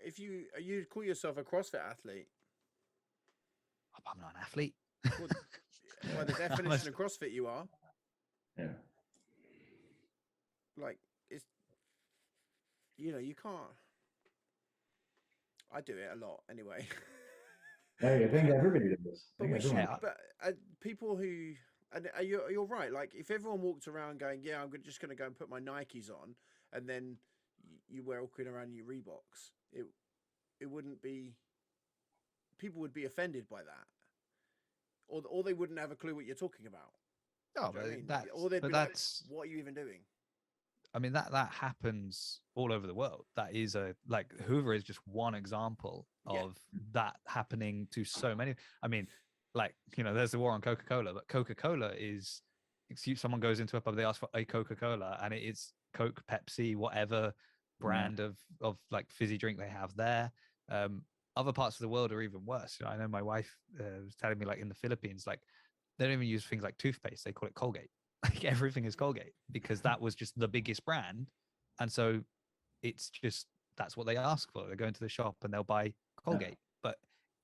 If you call yourself a CrossFit athlete, I'm not an athlete. well, by the definition of CrossFit, you are. Yeah. Like, it's, you can't. I do it a lot anyway. Hey, I think everybody does. But we should. Yeah. But people who, and you're right. Like, if everyone walked around going, "Yeah, I'm just going to go and put my Nikes on," and then you wear walking around your Reeboks, it wouldn't be. People would be offended by that, or they wouldn't have a clue what you're talking about. Oh, Do you know what I mean? that's, Or they'd but be that's, like, "What are you even doing?" I mean, that happens all over the world. That is like Hoover is just one example Yeah. of that happening to so many. I mean, like, there's the war on Coca-Cola, but Coca-Cola is, someone goes into a pub, they ask for a Coca-Cola, and it is Coke, Pepsi, whatever brand of like fizzy drink they have there. Other parts of the world are even worse. I know my wife was telling me, like, in the Philippines, like, they don't even use things like toothpaste, they call it Colgate. Like, everything is Colgate, because that was just the biggest brand. And so it's just, that's what they ask for. They go into the shop and they'll buy Colgate, but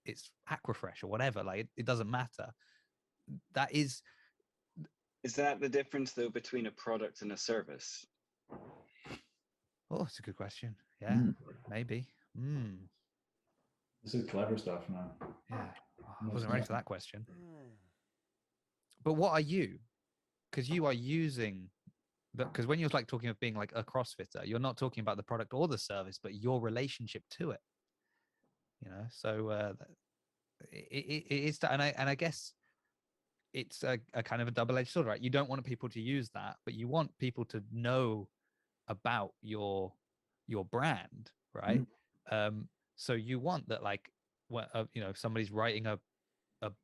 it's Aquafresh or whatever. Like, it doesn't matter. That is that the difference though between a product and a service? Oh, it's a good question. Yeah, maybe. This is clever stuff now. Yeah, I wasn't ready for that question. But what are you? Because you are using, because when you're like talking of being like a CrossFitter, you're not talking about the product or the service, but your relationship to it. So it is that, and I guess it's a kind of a double-edged sword, right? You don't want people to use that, but you want people to know about your brand, right? So you want that, like, if somebody's writing a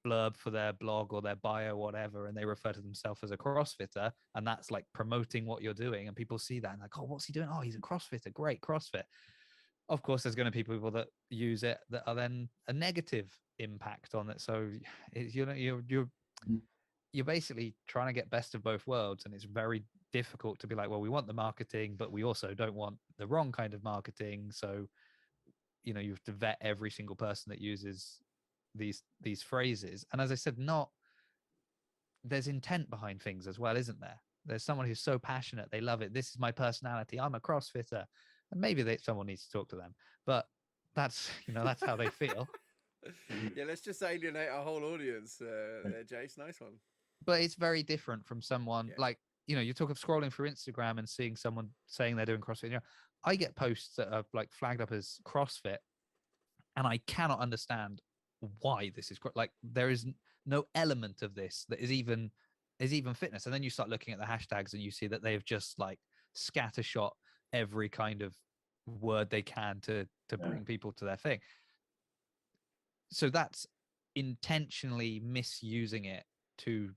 blurb for their blog or their bio, whatever, and they refer to themselves as a CrossFitter, and that's like promoting what you're doing, and people see that and like, oh, what's he doing? Oh, he's a CrossFitter, great, CrossFit. Of course, there's going to be people that use it that are then a negative impact on it. So you're basically trying to get best of both worlds, and it's very difficult to be like, well, we want the marketing, but we also don't want the wrong kind of marketing. So you have to vet every single person that uses these phrases. And as I said, there's intent behind things as well, isn't there? There's someone who's so passionate, they love it, this is my personality, I'm a CrossFitter, and maybe someone needs to talk to them, but that's that's how they feel. Yeah, let's just alienate our whole audience there, Jace. Nice one. But it's very different from someone like, you talk of scrolling through Instagram and seeing someone saying they're doing CrossFit. I get posts that are like flagged up as CrossFit, and I cannot understand why this is like, there is no element of this that is even fitness. And then you start looking at the hashtags and you see that they've just like scattershot every kind of word they can to bring people to their thing. So that's intentionally misusing it to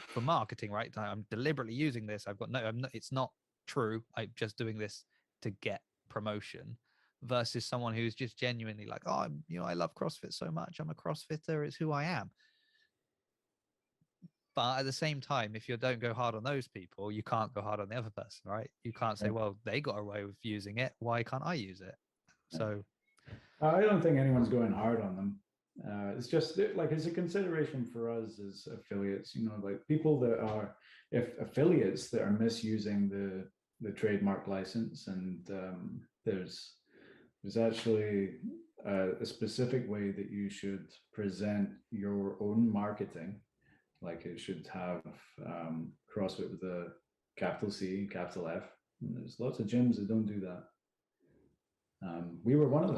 for marketing, right? I'm deliberately using this. It's not true. I'm just doing this to get promotion, versus someone who's just genuinely like, oh, I love CrossFit so much, I'm a CrossFitter, it's who I am. But at the same time, if you don't go hard on those people, you can't go hard on the other person, right? You can't say, well, they got away with using it, why can't I use it? So I don't think anyone's going hard on them. It's just like, it's a consideration for us as affiliates, like people that are, if affiliates that are misusing the trademark license, and there's actually a specific way that you should present your own marketing. Like, it should have CrossFit with a capital C, capital F. And there's lots of gyms that don't do that. We were one of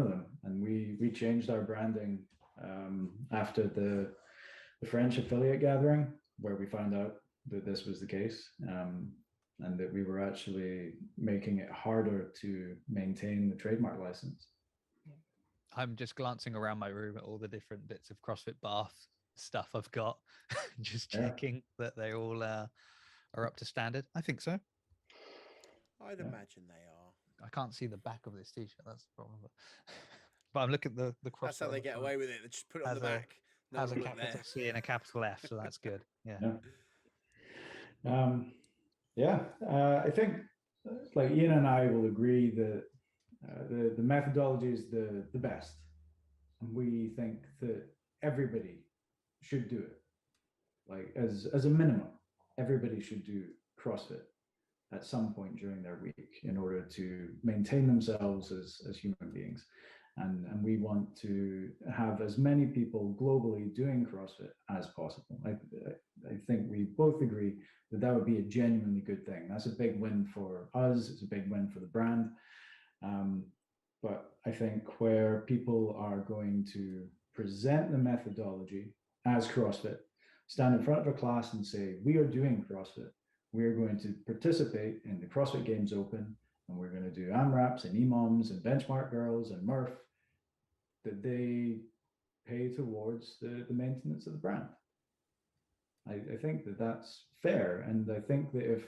them. And we changed our branding after the French affiliate gathering, where we found out that this was the case. And that we were actually making it harder to maintain the trademark license. I'm just glancing around my room at all the different bits of CrossFit Bath stuff I've got, just checking that they all are up to standard. I think so. I'd imagine they are. I can't see the back of this t-shirt, that's the problem. But I'm looking at the CrossFit. That's how they get away with it. They just put it on the back. Has a capital C and a capital F, so that's good. I think like Ian and I will agree that the methodology is the best. And we think that everybody should do it. Like, as a minimum, everybody should do CrossFit at some point during their week in order to maintain themselves as human beings. And we want to have as many people globally doing CrossFit as possible. I think we both agree that would be a genuinely good thing. That's a big win for us. It's a big win for the brand. But I think where people are going to present the methodology as CrossFit, stand in front of a class and say, we are doing CrossFit. We are going to participate in the CrossFit Games Open, and we're going to do AMRAPs and EMOMs and benchmark girls and Murph, that they pay towards the maintenance of the brand. I think that that's fair. And I think that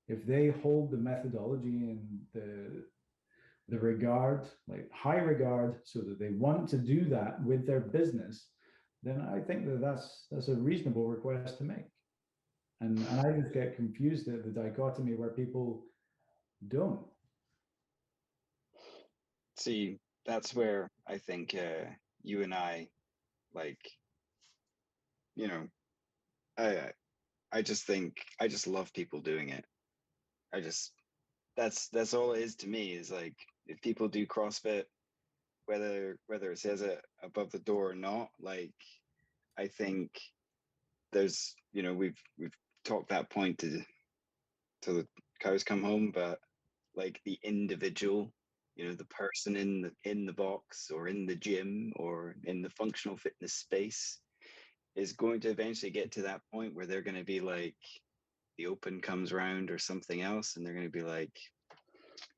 if they hold the methodology in the regard, like high regard, so that they want to do that with their business, then I think that that's a reasonable request to make. And I just get confused at the dichotomy where people don't. See, that's where I think you and I, like, I just think, I just love people doing it. That's all it is to me, is like, if people do CrossFit, whether it says it above the door or not, like, I think there's, we've talked that point to the cows come home, but like the individual, the person in the box or in the gym or in the functional fitness space is going to eventually get to that point where they're going to be like, the Open comes around or something else, and they're going to be like,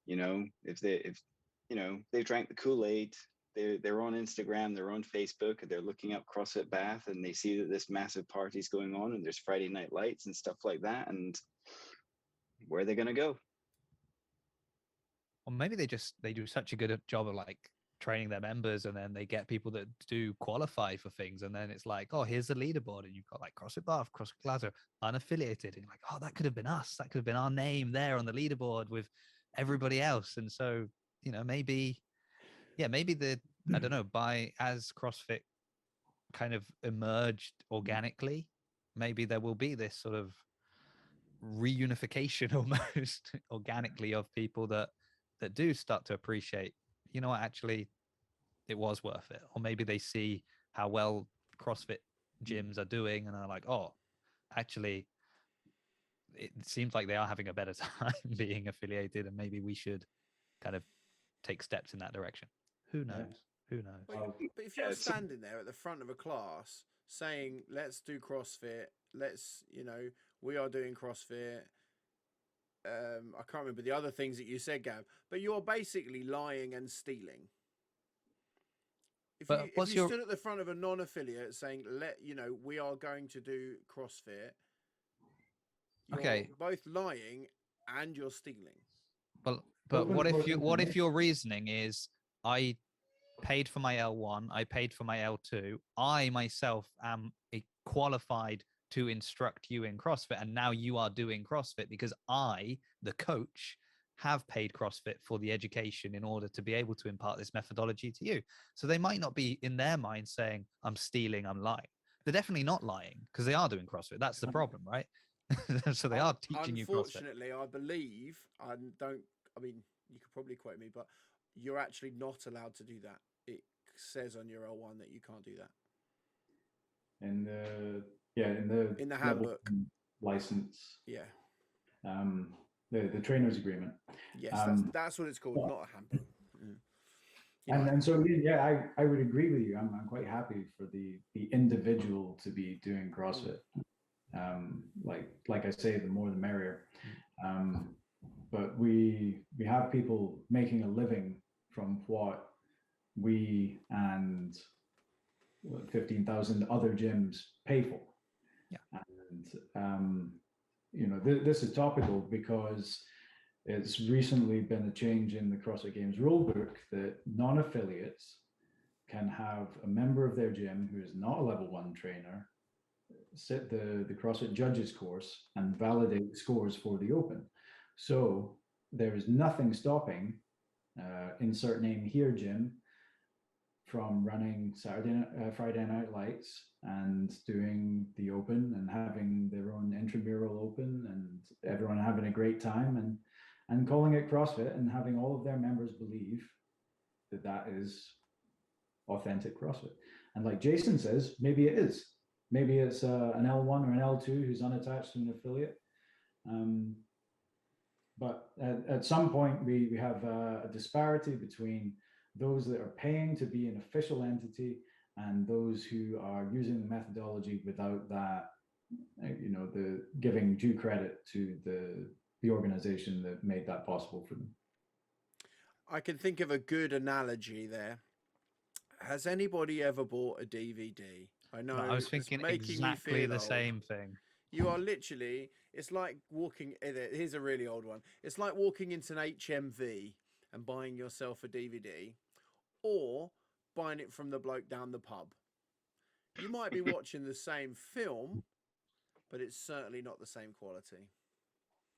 if they drank the Kool-Aid, they're on Instagram, they're on Facebook, they're looking up CrossFit Bath, and they see that this massive party's going on, and there's Friday night lights and stuff like that, and where are they going to go? Or maybe they do such a good job of like training their members, and then they get people that do qualify for things, and then it's like, oh, here's the leaderboard, and you've got like CrossFit Bath, CrossFit Glasgow, unaffiliated, and you're like, oh, that could have been us, that could have been our name there on the leaderboard with everybody else. And so, maybe I don't know, as CrossFit kind of emerged organically, maybe there will be this sort of reunification almost organically of people that do start to appreciate, what, actually it was worth it. Or maybe they see how well CrossFit gyms are doing and are like, oh, actually it seems like they are having a better time being affiliated, and maybe we should kind of take steps in that direction. Who knows? Who knows? But if you're standing there at the front of a class saying, let's do CrossFit, we are doing CrossFit. I can't remember the other things that you said, Gav, but you're basically lying and stealing. If you stood at the front of a non-affiliate saying, we are going to do CrossFit, you're both lying and you're stealing. But what if your reasoning is, I paid for my L1, I paid for my L2, I myself am qualified to instruct you in CrossFit, and now you are doing CrossFit because I, the coach, have paid CrossFit for the education in order to be able to impart this methodology to you. So they might not be in their mind saying, I'm stealing, I'm lying. They're definitely not lying because they are doing CrossFit. That's the problem, right? So they are teaching you CrossFit. Unfortunately, I believe, you could probably quote me, but you're actually not allowed to do that. It says on your L1 that you can't do that. In the handbook license. Yeah. The trainer's agreement. Yes, that's what it's called, not a handbook. And so I would agree with you. I'm quite happy for the individual to be doing CrossFit. Like I say, the more the merrier. But we have people making a living from what we and 15,000 other gyms pay for. Yeah. And this is topical because it's recently been a change in the CrossFit Games rulebook that non-affiliates can have a member of their gym who is not a level 1 trainer sit the CrossFit judges course and validate scores for the Open. So there is nothing stopping insert name here gym from running Friday night lights and doing the Open and having their own intramural Open and everyone having a great time and calling it CrossFit and having all of their members believe that is authentic CrossFit. And like Jason says, maybe it is. Maybe it's an L1 or an L2 who's unattached to an affiliate. But at some point, we have a disparity between those that are paying to be an official entity and those who are using the methodology without that, the giving due credit to the organization that made that possible for them. I can think of a good analogy there. Has anybody ever bought a DVD? I know. I was thinking exactly the same thing. You are literally, it's like walking, here's a really old one. It's like walking into an HMV and buying yourself a DVD or buying it from the bloke down the pub. You might be watching the same film, but it's certainly not the same quality.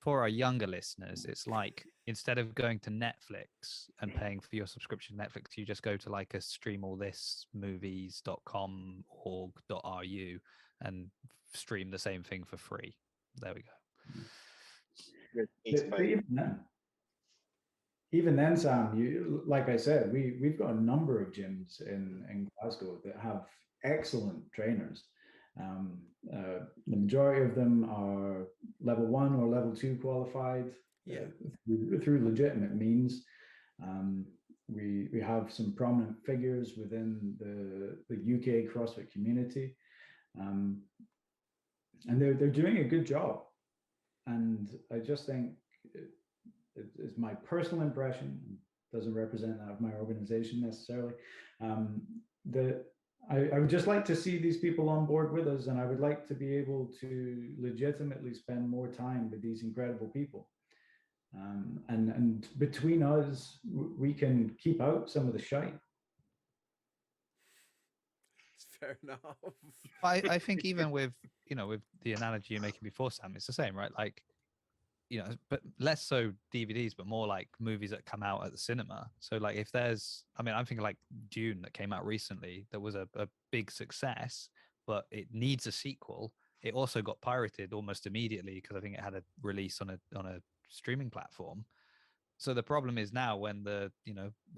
For our younger listeners, it's like instead of going to Netflix and paying for your subscription to Netflix, you just go to like a streamallthismovies.com.org.ru and stream the same thing for free. There we go. Even then, Sam, like I said, we've got a number of gyms in Glasgow that have excellent trainers. The majority of them are level 1 or level 2 qualified through legitimate means. We have some prominent figures within the UK CrossFit community, and they're doing a good job. And I just think it's my personal impression, doesn't represent that of my organization necessarily, that I would just like to see these people on board with us, and I would like to be able to legitimately spend more time with these incredible people. And between us, we can keep out some of the shite. It's fair enough. I think even with, with the analogy you're making before, Sam, it's the same, right? Like, but less so DVDs, but more like movies that come out at the cinema. So like if there's, I'm thinking like Dune that came out recently, that was a big success, but it needs a sequel. It also got pirated almost immediately because I think it had a release on a streaming platform. So the problem is now when where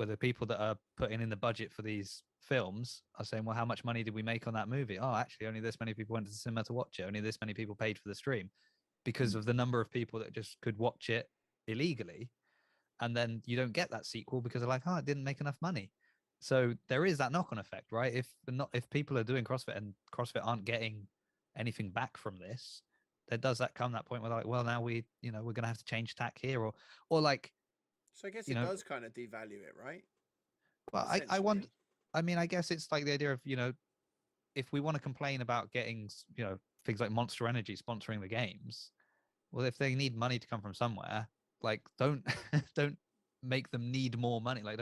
the people that are putting in the budget for these films are saying, well, how much money did we make on that movie? Oh, actually, only this many people went to the cinema to watch it. Only this many people paid for the stream, because of the number of people that just could watch it illegally. And then you don't get that sequel because they're like, oh, it didn't make enough money. So there is that knock-on effect, right? If people are doing CrossFit and CrossFit aren't getting anything back from this, there does that come that point where like, well, now we're going to have to change tack here, or like, So I guess it does kind of devalue it, right? well, I want, I guess it's like the idea of, if we want to complain about getting, things like Monster Energy sponsoring the games, well, if they need money to come from somewhere, like don't don't make them need more money. Like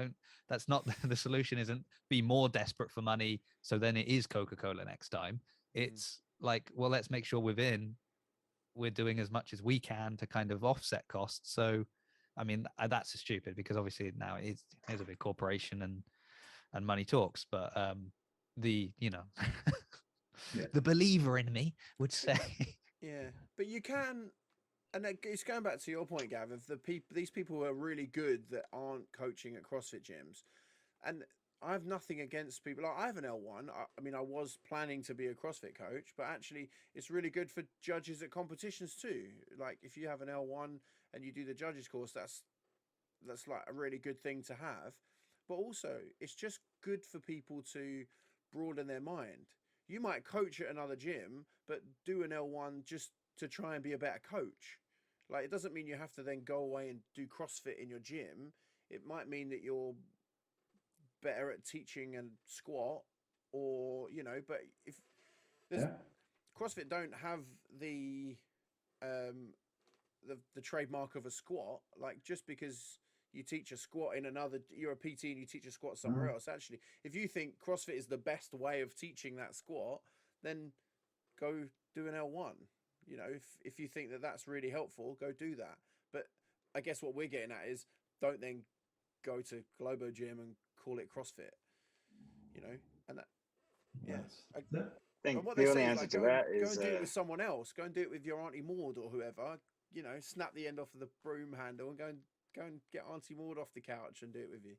that's not the solution. Isn't be more desperate for money, so then it is Coca-Cola next time. It's like, well, let's make sure we're doing as much as we can to kind of offset costs. So that's stupid, because obviously now it's a big corporation and money talks, but the the believer in me would say yeah, but you can, and it's going back to your point, Gav, of these people who are really good that aren't coaching at CrossFit gyms. And I have nothing against people. Like, I have an L1. I was planning to be a CrossFit coach, but actually it's really good for judges at competitions too. Like if you have an L1 and you do the judges course, that's like a really good thing to have. But also it's just good for people to broaden their mind. You might coach at another gym, but do an L1 just to try and be a better coach. Like it doesn't mean you have to then go away and do CrossFit in your gym. It might mean that you're better at teaching and squat, or but if there's CrossFit don't have the trademark of a squat, like just because you teach a squat in you're a PT and you teach a squat somewhere else. Actually, if you think CrossFit is the best way of teaching that squat, then go do an L1. If you think that that's really helpful, go do that. But I guess what we're getting at is, don't then go to Globo Gym and call it CrossFit, and that, I think what the they only say is answer like, to go that and is do it with someone else. Go and do it with your Auntie Maud or whoever. Snap the end off of the broom handle and go and get Auntie Maud off the couch and do it with you.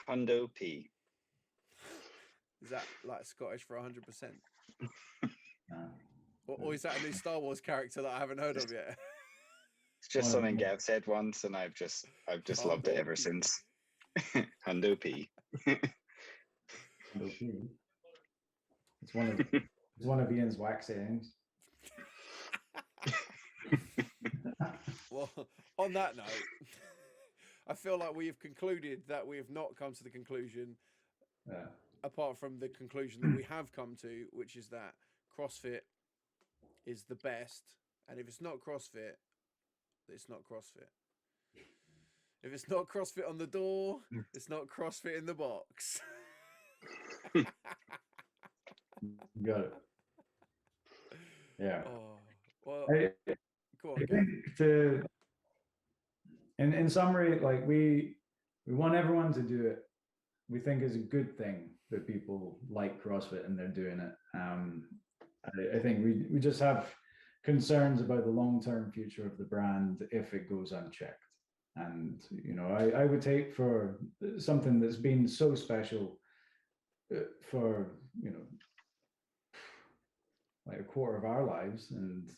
Hundo P. Is that like Scottish for 100%? Or is that a new Star Wars character that I haven't heard of yet? It's just something Gav said once, and I've just loved it ever since. Hundo P. Hundo P. It's one of Ian's wax sayings. Well, on that note, I feel like we have concluded that we have not come to the conclusion, apart from the conclusion that we have come to, which is that CrossFit is the best. And if it's not CrossFit, it's not CrossFit. If it's not CrossFit on the door, it's not CrossFit in the box. Got it. Yeah. Oh, well, go I on, think in summary, like we want everyone to do it. We think it's a good thing that people like CrossFit and they're doing it. I think we just have concerns about the long-term future of the brand if it goes unchecked. And I would take for something that's been so special for like a quarter of our lives, and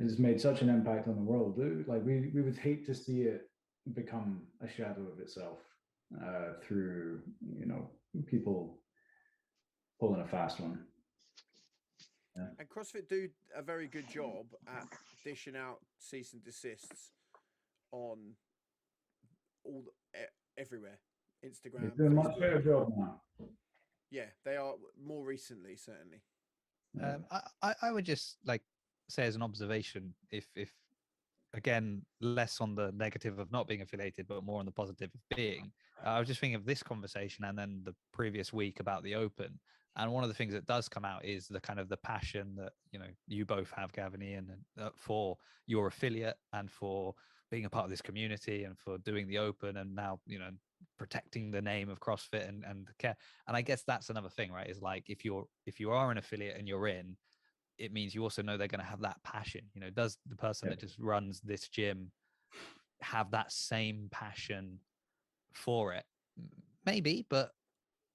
has made such an impact on the world. Like we would hate to see it become a shadow of itself through people pulling a fast one. And CrossFit do a very good job at dishing out cease and desists on everywhere. Instagram, They do a much Facebook. better job now. Yeah, they are more recently, certainly. Yeah. I would just like say as an observation, if again less on the negative of not being affiliated, but more on the positive of being. I was just thinking of this conversation and then the previous week about the Open. And one of the things that does come out is the kind of the passion that you both have, Gavin, Ian, for your affiliate and for being a part of this community and for doing the Open and now protecting the name of CrossFit and care. And I guess that's another thing, right? Is like if you are an affiliate and you're in, it means you also know they're going to have that passion. Does the person that just runs this gym have that same passion for it? Maybe, but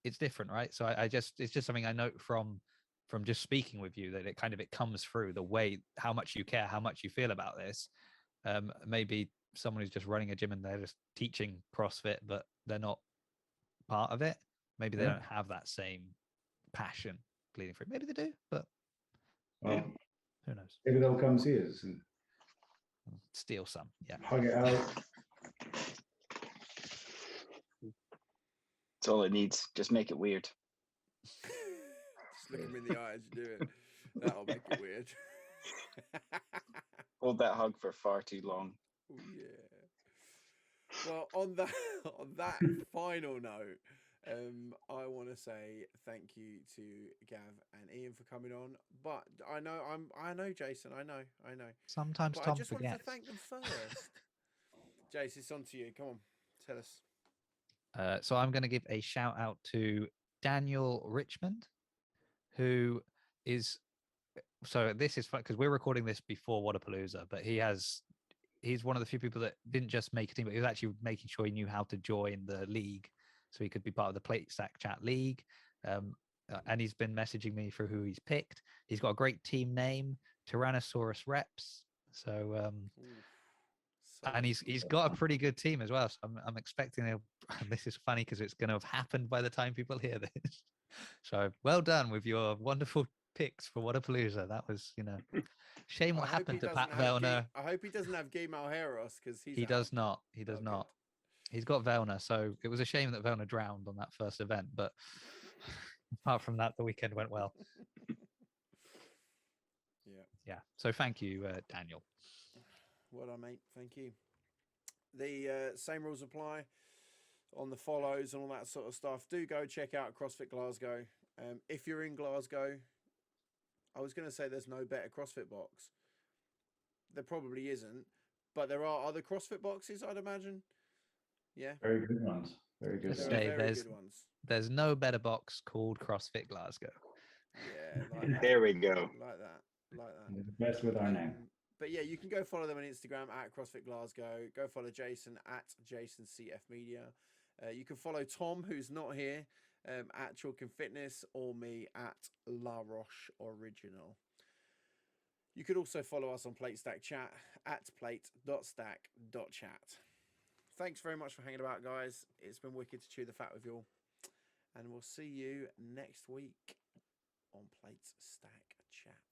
it's different, right? So it's just something I note from just speaking with you, that it comes through the way, how much you care, how much you feel about this. Maybe someone who's just running a gym and they're just teaching CrossFit, but they're not part of it. Maybe they don't have that same passion bleeding through. Maybe they do, but Well, who knows? maybe they'll come see us and Steal some, yeah. hug it out. That's all it needs. Just make it weird. Just look them in the eye as you do it. That'll make it weird. Hold that hug for far too long. Oh, yeah. Well, on that final note, I want to say thank you to Gav and Ian for coming on. But I know, Jason. I know. Sometimes But Tom I just wanted forgets. to thank them first. Jason, it's on to you. Come on, tell us. So I'm going to give a shout out to Daniel Richmond, who is. So this is fun because we're recording this before Wadapalooza, but he's one of the few people that didn't just make a team, but he was actually making sure he knew how to join the league so he could be part of the Plate Stack Chat League. And he's been messaging me for who he's picked. He's got a great team name, Tyrannosaurus Reps. So and he's got a pretty good team as well. So I'm expecting this is funny because it's going to have happened by the time people hear this. So well done with your wonderful picks for Wadapalooza. That was, shame what happened to Pat Vellner. I hope he doesn't have Guy Malheiros because He does not. He does not. He's got Vellner, so it was a shame that Vellner drowned on that first event. But apart from that, the weekend went well. Yeah. So thank you, Daniel. Well done, mate. Thank you. The same rules apply on the follows and all that sort of stuff. Do go check out CrossFit Glasgow. If you're in Glasgow, I was going to say there's no better CrossFit box. There probably isn't, but there are other CrossFit boxes, I'd imagine. Yeah. Very good ones. Very good. Just ones. say Very good ones. There's no better box called CrossFit Glasgow. Yeah, like that. There we go. Like that. They're the best with our name. But yeah, you can go follow them on Instagram at CrossFit Glasgow. Go follow Jason at JasonCF Media. You can follow Tom, who's not here, at Chalk and Fitness, or me at La Roche Original. You could also follow us on Plate Stack Chat at plate.stack.chat. Thanks very much for hanging about, guys. It's been wicked to chew the fat with you all. And we'll see you next week on Plate Stack Chat.